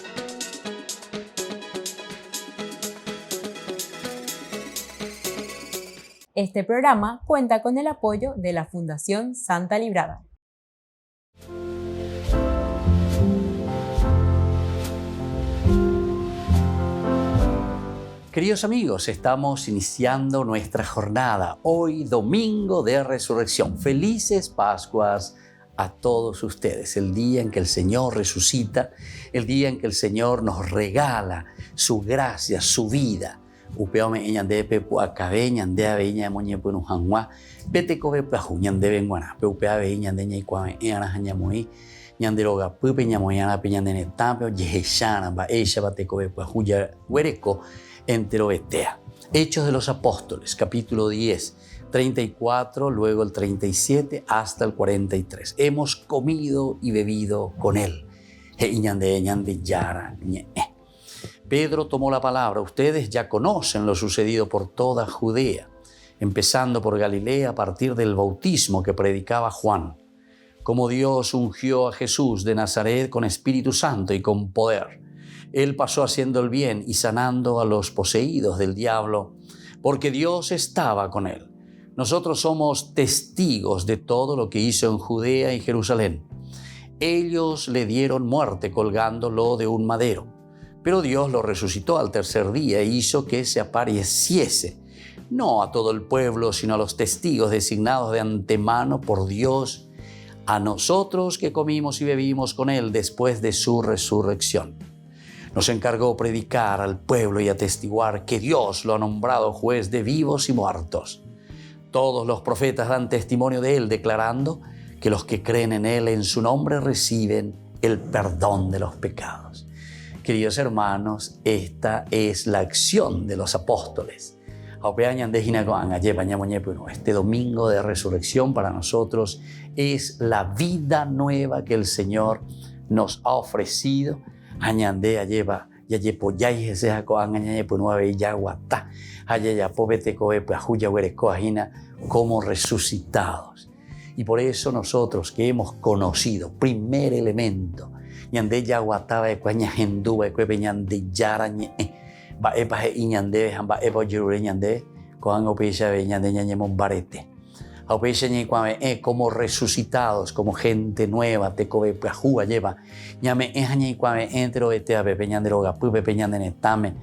Este programa cuenta con el apoyo de la Fundación Santa Librada. Queridos amigos, estamos iniciando nuestra jornada, hoy domingo de resurrección. Felices Pascuas a todos ustedes, el día en que el Señor resucita, el día en que el Señor nos regala su gracia, su vida. Upeome ñande pepu acabe ñande ave ña moñe punu hangwa pete kobe pahu ñande benguana pe upea ave ñande ñai kwame era hañamui ñande roga pupe ñamoyana pe ñande netampe yeheshana ba esha bate kobe pahu ya huereco entero betea. Hechos de los Apóstoles, capítulo 10, 34, luego el 37 hasta el 43. Hemos comido y bebido con él. Pedro tomó la palabra. Ustedes ya conocen lo sucedido por toda Judea, empezando por Galilea a partir del bautismo que predicaba Juan, como Dios ungió a Jesús de Nazaret con Espíritu Santo y con poder. Él pasó haciendo el bien y sanando a los poseídos del diablo, porque Dios estaba con él. Nosotros somos testigos de todo lo que hizo en Judea y Jerusalén. Ellos le dieron muerte colgándolo de un madero, pero Dios lo resucitó al tercer día e hizo que se apareciese, no a todo el pueblo, sino a los testigos designados de antemano por Dios, a nosotros que comimos y bebimos con él después de su resurrección. Nos encargó predicar al pueblo y atestiguar que Dios lo ha nombrado juez de vivos y muertos. Todos los profetas dan testimonio de él, declarando que los que creen en él en su nombre reciben el perdón de los pecados. Queridos hermanos, esta es la acción de los apóstoles. Este domingo de resurrección para nosotros es la vida nueva que el Señor nos ha ofrecido. Añandea lleva ya yepo ya ese jaco angañe pues nueve ya guata haya ya pobete coe pues ajuya huereco ajina como resucitados. Y por eso nosotros que hemos conocido, primer elemento, ñande ya guataba de cuaña hendúa de ñande yarañe va epa y ñande va epa yure ñande coan opecha de ñande ñañe monbarete. Como resucitados, como gente nueva, te cobe pajúa lleva, ñame ejañe cuame entero etea bepeñan droga, pu bepeñan de netame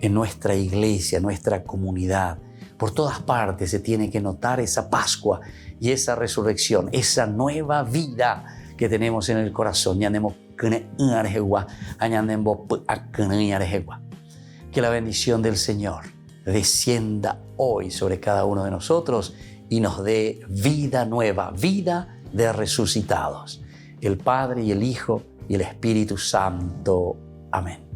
en nuestra iglesia, nuestra comunidad. Por todas partes se tiene que notar esa Pascua y esa resurrección, esa nueva vida que tenemos en el corazón. Que la bendición del Señor descienda hoy sobre cada uno de nosotros y nos dé vida nueva, vida de resucitados. El Padre y el Hijo y el Espíritu Santo. Amén.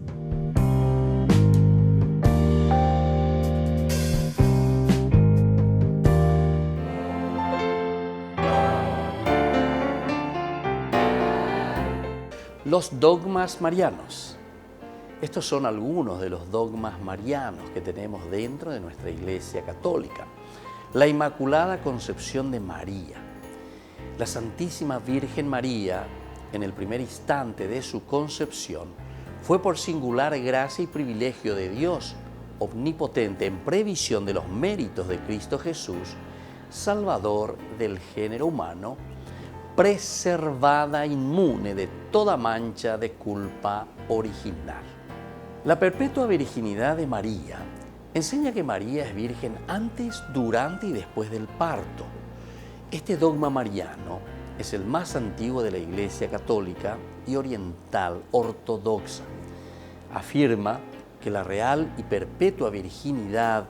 Los dogmas marianos. Estos son algunos de los dogmas marianos que tenemos dentro de nuestra Iglesia Católica. La Inmaculada Concepción de María. La Santísima Virgen María, en el primer instante de su concepción, fue por singular gracia y privilegio de Dios, omnipotente en previsión de los méritos de Cristo Jesús, Salvador del género humano, preservada inmune de toda mancha de culpa original. La perpetua virginidad de María enseña que María es virgen antes, durante y después del parto. Este dogma mariano es el más antiguo de la Iglesia Católica y oriental ortodoxa. Afirma que la real y perpetua virginidad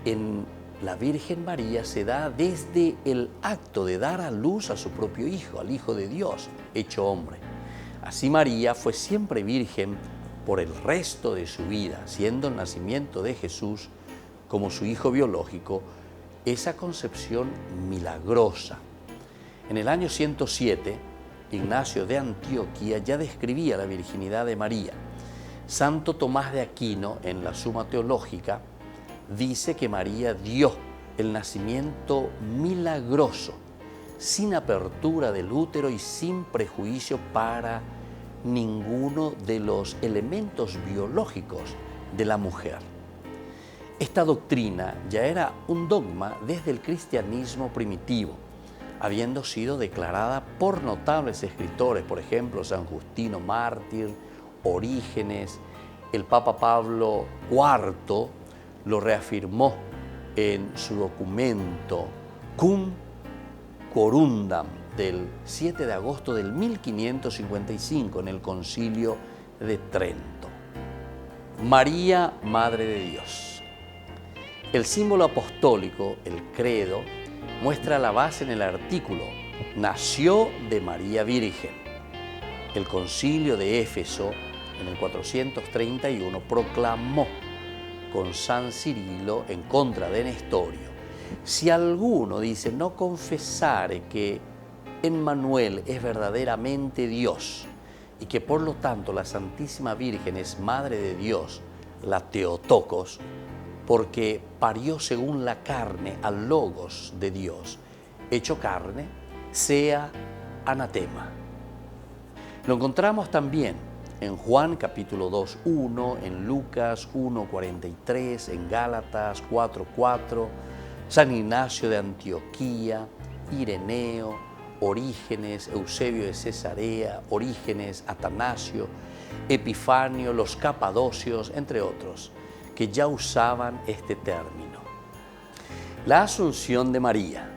en la Virgen María se da desde el acto de dar a luz a su propio Hijo, al Hijo de Dios, hecho hombre. Así María fue siempre virgen por el resto de su vida, siendo el nacimiento de Jesús como su hijo biológico, esa concepción milagrosa. En el año 107, Ignacio de Antioquía ya describía la virginidad de María. Santo Tomás de Aquino, en la Suma Teológica, dice que María dio el nacimiento milagroso, sin apertura del útero y sin prejuicio para ninguno de los elementos biológicos de la mujer. Esta doctrina ya era un dogma desde el cristianismo primitivo, habiendo sido declarada por notables escritores, por ejemplo, San Justino Mártir, Orígenes. El Papa Pablo IV lo reafirmó en su documento Cum Quorundam, del 7 de agosto del 1555 en el Concilio de Trento. María, Madre de Dios. El símbolo apostólico, el credo, muestra la base en el artículo nació de María Virgen. El Concilio de Éfeso, en el 431, proclamó con San Cirilo en contra de Nestorio: si alguno dice no confesare que Emmanuel es verdaderamente Dios y que por lo tanto la Santísima Virgen es Madre de Dios, la Theotokos, porque parió según la carne al Logos de Dios, hecho carne, sea anatema. Lo encontramos también en Juan capítulo 2:1, en Lucas 1:43, en Gálatas 4:4, San Ignacio de Antioquía, Ireneo, Orígenes, Eusebio de Cesarea, Orígenes, Atanasio, Epifanio, los capadocios, entre otros, que ya usaban este término. La Asunción de María.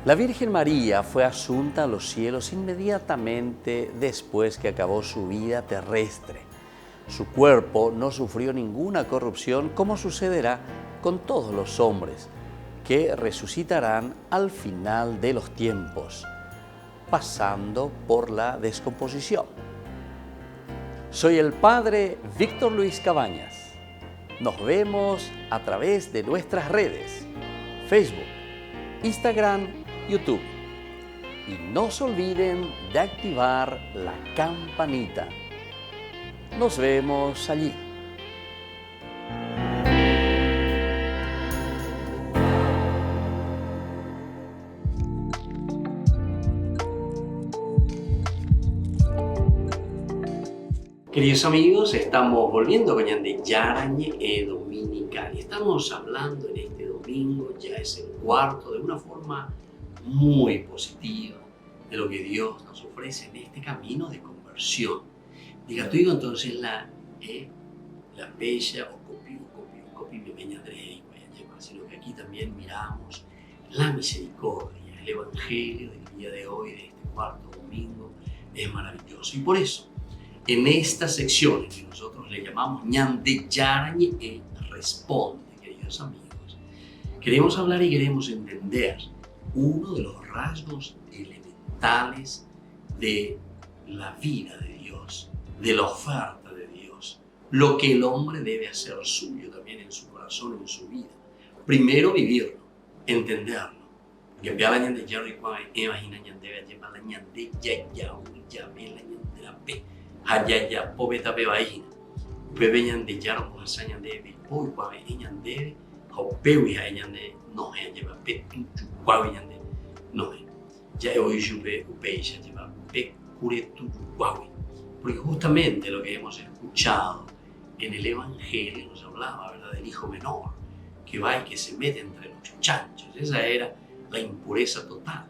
La Virgen María fue asunta a los cielos inmediatamente después que acabó su vida terrestre. Su cuerpo no sufrió ninguna corrupción, como sucederá con todos los hombres, que resucitarán al final de los tiempos, pasando por la descomposición. Soy el Padre Víctor Luis Cabañas. Nos vemos a través de nuestras redes, Facebook, Instagram, YouTube. Y no se olviden de activar la campanita. Nos vemos allí. Queridos amigos, estamos volviendo con Ñande Yarañe Dominical y estamos hablando en este domingo, ya es el cuarto, de una forma muy positiva de lo que Dios nos ofrece en este camino de conversión. Diga, tú digo entonces la bella o copi me veña André, sino que aquí también miramos la misericordia, el evangelio del día de hoy, de este cuarto domingo, es maravilloso. Y por eso, en esta sección que nosotros le llamamos Ñande Yarañe Responde, queridos amigos, queremos hablar y queremos entender uno de los rasgos elementales de la vida de Dios, de la oferta de Dios, lo que el hombre debe hacer suyo también en su corazón, en su vida. Primero vivirlo, entenderlo. Que vea Ñande Yarañe imagina Ñande lleva la Ñande ya ve la Ñande la pe. Hayaya pobeta bebaína, bebe Ñande Yaro con asa Ñande be, hoy cuave Ñande, o pewi Ñande no he lleva pe tu cuave Ñande no he, ya hoy yupe upeisha lleva pe cure tu cuave, porque justamente lo que hemos escuchado en el Evangelio nos hablaba, ¿verdad?, del hijo menor que va y que se mete entre los chanchos. Esa era la impureza total.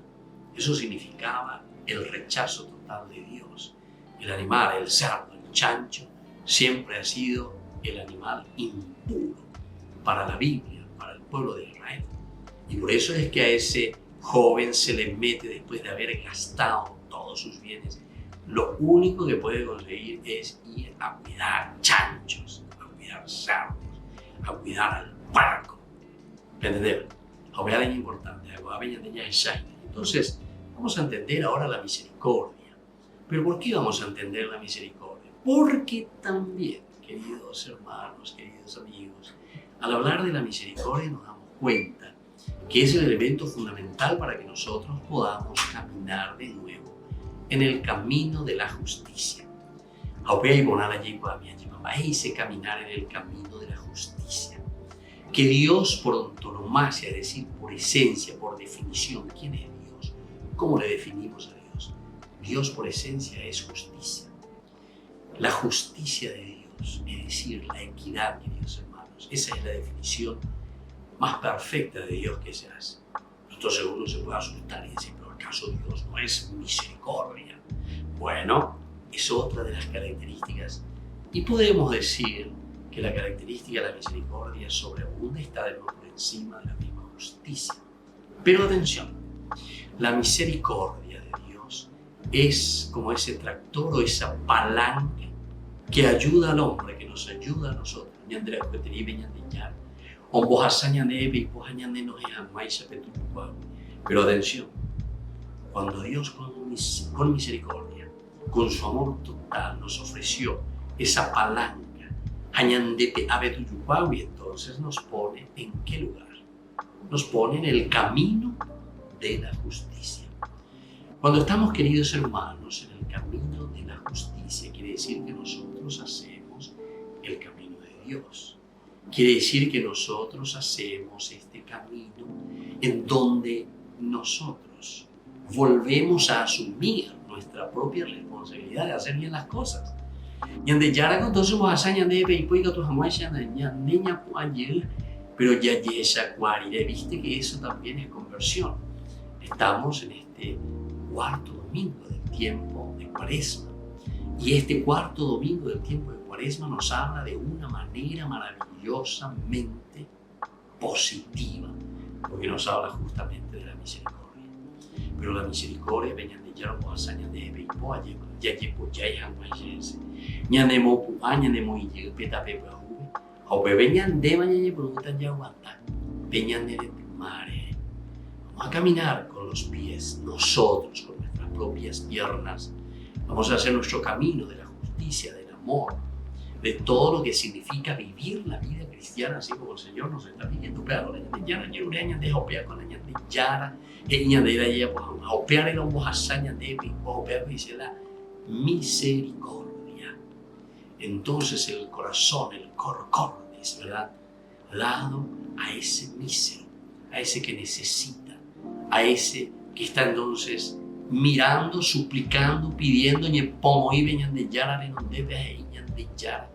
Eso significaba el rechazo total de Dios. El animal, el cerdo, el chancho, siempre ha sido el animal impuro para la Biblia, para el pueblo de Israel. Y por eso es que a ese joven se le mete, después de haber gastado todos sus bienes, lo único que puede conseguir es ir a cuidar chanchos, a cuidar cerdos, a cuidar al puerco. ¿Entendés? A cuidar es importante. Entonces, vamos a entender ahora la misericordia. ¿Pero por qué vamos a entender la misericordia? Porque también, queridos hermanos, queridos amigos, al hablar de la misericordia nos damos cuenta que es el elemento fundamental para que nosotros podamos caminar de nuevo en el camino de la justicia. Ese caminar en el camino de la justicia. Que Dios por antonomasia, es decir, por esencia, por definición, ¿quién es Dios? ¿Cómo le definimos a Dios? Dios por esencia es justicia. La justicia de Dios, es decir, la equidad, queridos hermanos. Esa es la definición más perfecta de Dios que se hace. Entonces uno se puede asustar y decir, pero ¿acaso Dios no es misericordia? Bueno, es otra de las características. Y podemos decir que la característica de la misericordia sobreabunda, está de nuevo por encima de la misma justicia. Pero atención, La misericordia de Dios es como ese tractor o esa palanca que ayuda al hombre, que nos ayuda a nosotros. Pero atención, cuando Dios con misericordia, con su amor total, nos ofreció esa palanca, y entonces nos pone ¿en qué lugar? Nos pone en el camino de la justicia. Cuando estamos, queridos hermanos, en el camino de la justicia, quiere decir que nosotros hacemos el camino de Dios. Quiere decir que nosotros hacemos este camino en donde nosotros volvemos a asumir nuestra propia responsabilidad de hacer bien las cosas. Pero viste que eso también es conversión. Estamos en este cuarto domingo del tiempo de Cuaresma. Y este cuarto domingo del tiempo de Cuaresma nos habla de una manera maravillosamente positiva, porque nos habla justamente de la misericordia. Pero la misericordia venía de ya lo hazaña de Beipo, ya llevo ya y hanguayense. Ñanemo puá, ñanemo y llegue peta pepa juve. O bebeñan de mañana y preguntan ya aguantan. Peñan de mare. Vamos a caminar con los pies, nosotros, con nuestras propias piernas. Vamos a hacer nuestro camino de la justicia, del amor, de todo lo que significa vivir la vida cristiana así como el Señor nos está pidiendo. Pero la ñandeyara, ñureña de opear con la ñandeyara, ñandeyara ya pues a opear el hombo hazaña de opear dice la misericordia. Entonces el corazón, el corcordis, ¿verdad? Dado a ese mísero, a ese que necesita, a ese que está entonces mirando, suplicando, pidiendo, ñe pomo y veñan de yara, de donde ve de yara,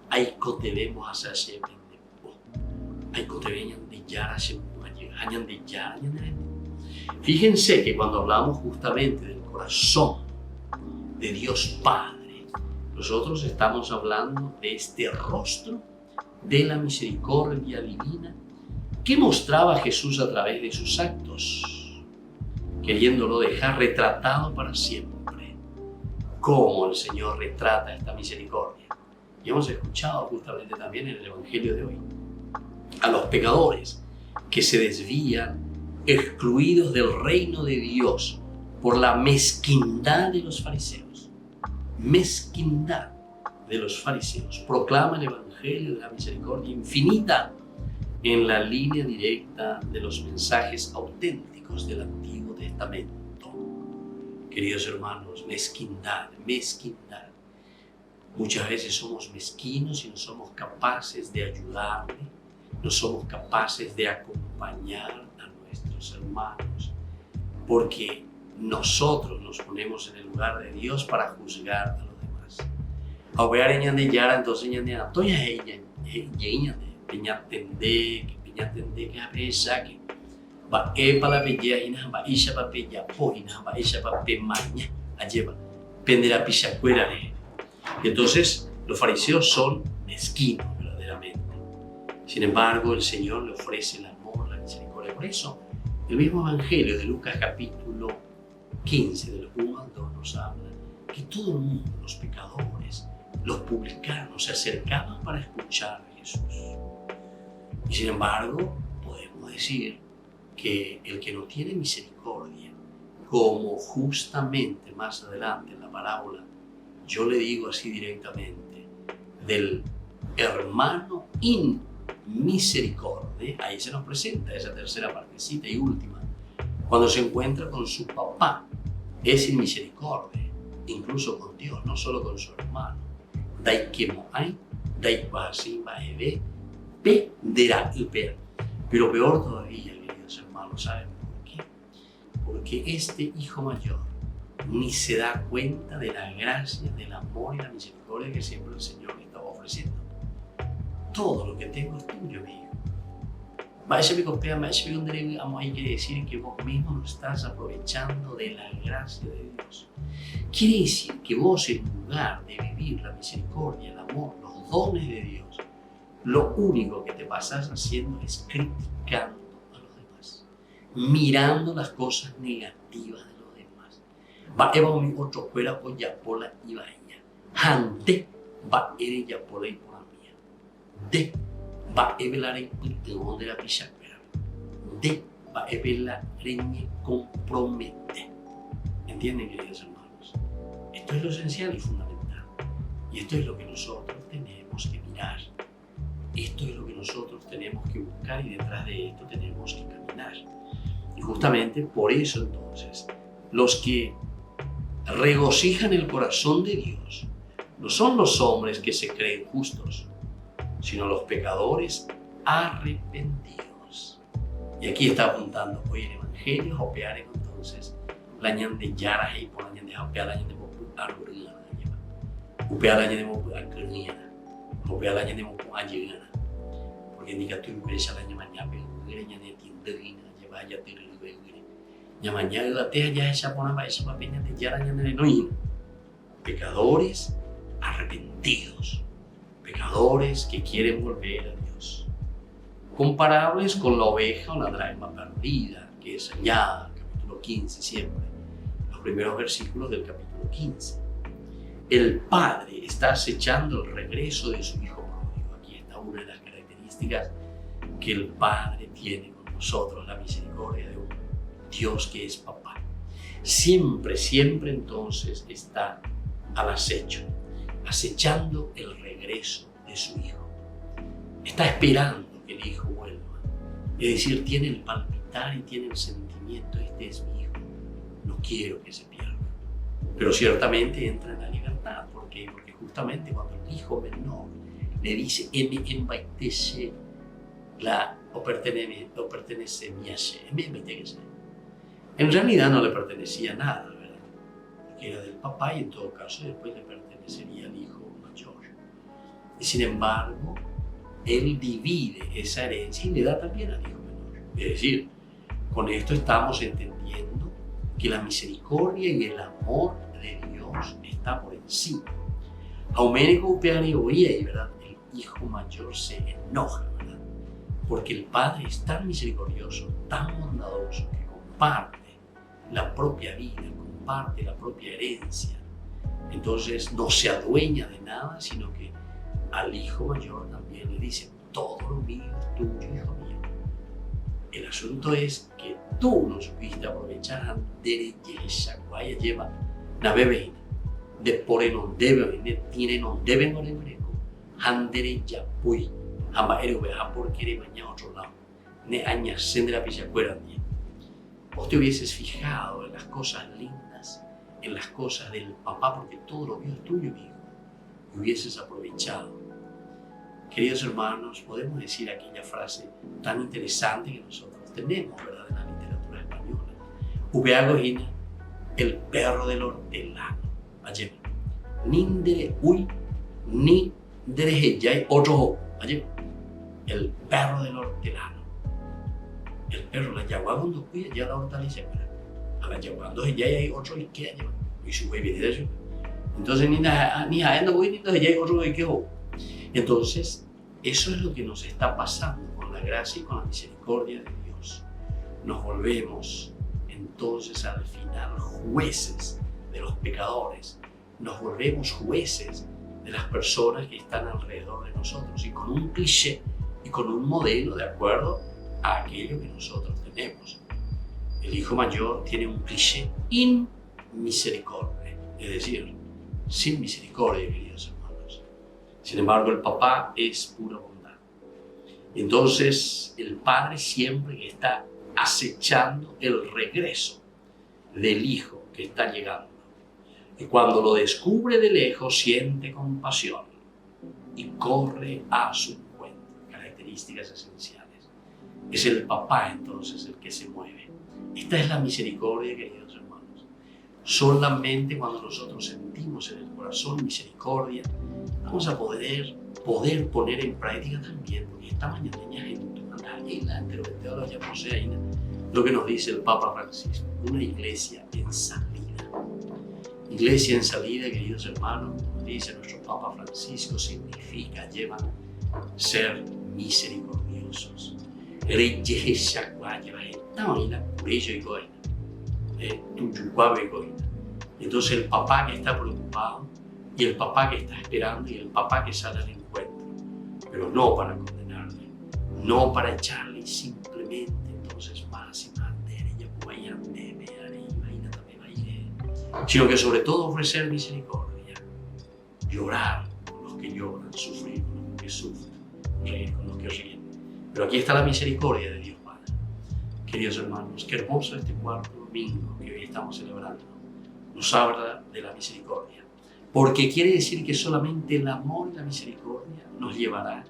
hay cotebemos a sace pendepo, hay cotebeñan de yara, se añan de yara, Fíjense que cuando hablamos justamente del corazón de Dios Padre, nosotros estamos hablando de este rostro de la misericordia divina que mostraba Jesús a través de sus actos, queriéndolo dejar retratado para siempre, cómo el Señor retrata esta misericordia. Y hemos escuchado justamente también en el Evangelio de hoy a los pecadores que se desvían, excluidos del reino de Dios por la mezquindad de los fariseos. Mezquindad de los fariseos. Proclama el Evangelio de la misericordia infinita en la línea directa de los mensajes auténticos del Antiguo Testamento. Queridos hermanos, mezquindad, mezquindad. Muchas veces somos mezquinos y no somos capaces de ayudarle, no somos capaces de acompañar a nuestros hermanos, porque nosotros nos ponemos en el lugar de Dios para juzgar a los demás. Ahora entonces que a pesar que va para la pella va isha para pella pojina va isha para pemaña alleva penderá pichacuera. Entonces los fariseos son mezquinos verdaderamente. Sin embargo, el Señor le ofrece el amor, la misericordia. Por eso el mismo Evangelio de Lucas capítulo 15 del 1 al 2 nos habla que todo el mundo, los pecadores, los publicanos, se acercaban para escuchar a Jesús. Y sin embargo, podemos decir que el que no tiene misericordia, como justamente más adelante en la parábola, yo le digo así directamente, del hermano inmisericordia, ahí se nos presenta esa tercera partecita y última, cuando se encuentra con su papá, es inmisericordia, incluso con Dios, no solo con su hermano. Dai que moai, dai quasi baebe, penderá el per. Pero peor todavía, queridos hermanos, ¿saben por qué? Porque este hijo mayor ni se da cuenta de la gracia, del amor y la misericordia que siempre el Señor le estaba ofreciendo. Todo lo que tengo es tuyo, mi hijo. Ahí quiere decir que vos mismo no estás aprovechando de la gracia de Dios. Quiere decir que vos, en lugar de vivir la misericordia, el amor, los dones de Dios, lo único que te pasás haciendo es criticando a los demás, mirando las cosas negativas de los demás. Va a mi otro fuera o ya por la iba ella. Hante va a ya por ahí por la mía. De va a velar en de la pichacuera. De va a velar en compromete. ¿Entienden, queridos hermanos? Esto es lo esencial y fundamental. Y esto es lo que nosotros tenemos que mirar. Esto es lo que nosotros tenemos que buscar y detrás de esto tenemos que caminar. Y justamente por eso entonces, los que regocijan el corazón de Dios no son los hombres que se creen justos, sino los pecadores arrepentidos. Y aquí está apuntando hoy el Evangelio, hopear entonces, la ñan de yara y por la ñan de hopear la ñan de mopu arruina, hopear la ñan de mopu arruina, hopear la ñan de mopu arruina, porque indica tu empresa la ñan mañana, pero ñan de tinderina, lleva ya te Ñamañá la teja ya esa pona para esa papeña de yara ñan de noína. Pecadores arrepentidos, pecadores que quieren volver a Dios. Comparables con la oveja o la dracma perdida, que es allá, capítulo 15 siempre, los primeros versículos del capítulo 15. El Padre está acechando el regreso de su Hijo pródigo. Aquí está una de las características que el Padre tiene con nosotros, la misericordia de un Dios que es papá. Siempre, siempre entonces está al acecho, acechando el regreso de su Hijo. Está esperando que el Hijo vuelva. Es decir, tiene el palpitar y tiene el sentimiento, este es mi Hijo, no quiero que se pierda. Pero ciertamente entra en la libertad. ¿Por qué? Porque justamente cuando el hijo menor le dice, pertenece mi en realidad no le pertenecía nada, ¿verdad? Porque era del papá y en todo caso después le pertenecería al hijo mayor. Y sin embargo, él divide esa herencia y le da también al hijo menor. Es decir, con esto estamos entendiendo que la misericordia y el amor de Dios está por encima. Auménico y ¿verdad? El hijo mayor se enoja, ¿verdad? Porque el padre es tan misericordioso, tan bondadoso, que comparte la propia vida, comparte la propia herencia. Entonces no se adueña de nada, sino que al hijo mayor también le dice, todo lo mío es tuyo, hijo mío. El asunto es que tú no supiste aprovechar de Yeshakwaya lleva na bebé de por no debe tiene no deben o lebreco handere ya pui ama erube a por quiere mañana otro lado ne aña sendra pichacuera bien. Vos te hubieses fijado en las cosas lindas, en las cosas del papá, porque todo lo mío es tuyo, hijo, y hubieses aprovechado. Queridos hermanos, podemos decir aquella frase tan interesante que nosotros tenemos, ¿verdad?, en la literatura española. Ubeagojina, el perro del hortelano. Ayer, nindere uy, ni derejayay otro. Ayer, el perro del hortelano. El perro, la yagua cuando cuida, ya la hortaliza. A la yagua cuando ya hay otro y que lleva. Y su güey viene de eso. Entonces, ni haciendo güey, ni entonces ya hay otro y que Entonces, eso es lo que nos está pasando con la gracia y con la misericordia de Dios. Nos volvemos entonces al final jueces de los pecadores. Nos volvemos jueces de las personas que están alrededor de nosotros y con un cliché y con un modelo de acuerdo a aquello que nosotros tenemos. El hijo mayor tiene un cliché inmisericordia, es decir, sin misericordia, queridos hermanos. Sin embargo, el papá es pura bondad. Entonces, el padre siempre está acechando el regreso del hijo que está llegando. Y cuando lo descubre de lejos, siente compasión y corre a su encuentro. Características esenciales. Es el papá entonces el que se mueve. Esta es la misericordia, queridos hermanos. Solamente cuando nosotros sentimos en el corazón misericordia, vamos a poder poner en práctica también, porque esta mañana lo que nos dice el Papa Francisco, una iglesia en salida. Iglesia en salida, queridos hermanos, como dice nuestro Papa Francisco, lleva ser misericordiosos. Tamarina, Purillo y Coina, Tuyucuabe y Coina. Entonces el papá que está preocupado, y el papá que está esperando, y el papá que sale al encuentro, pero no para condenarle, no para echarle, simplemente entonces más y más sino que sobre todo ofrecer misericordia, llorar con los que lloran, sufrir con los que sufren, reír con los que ríen. Pero aquí está la misericordia de Dios Padre. Queridos hermanos, qué hermoso este cuarto domingo que hoy estamos celebrando. Nos habla de la misericordia, porque quiere decir que solamente el amor y la misericordia nos llevará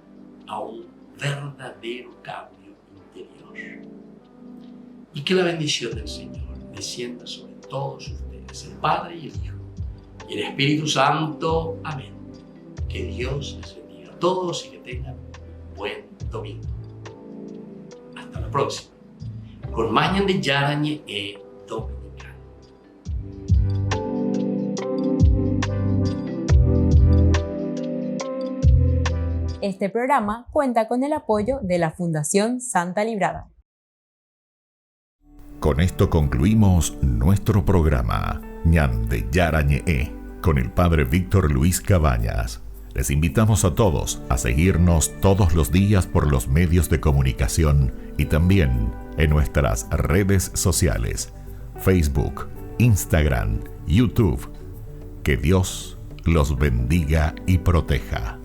a un verdadero cambio interior. Y que la bendición del Señor descienda sobre todos ustedes, el Padre y el Hijo y el Espíritu Santo. Amén. Que Dios les bendiga a todos y que tengan un buen domingo. Hasta la próxima. Con Mañan de Yarañe Dominicano. Este programa cuenta con el apoyo de la Fundación Santa Librada. Con esto concluimos nuestro programa Ñan de Yarañe con el Padre Víctor Luis Cabañas. Les invitamos a todos a seguirnos todos los días por los medios de comunicación y también en nuestras redes sociales, Facebook, Instagram, YouTube. Que Dios los bendiga y proteja.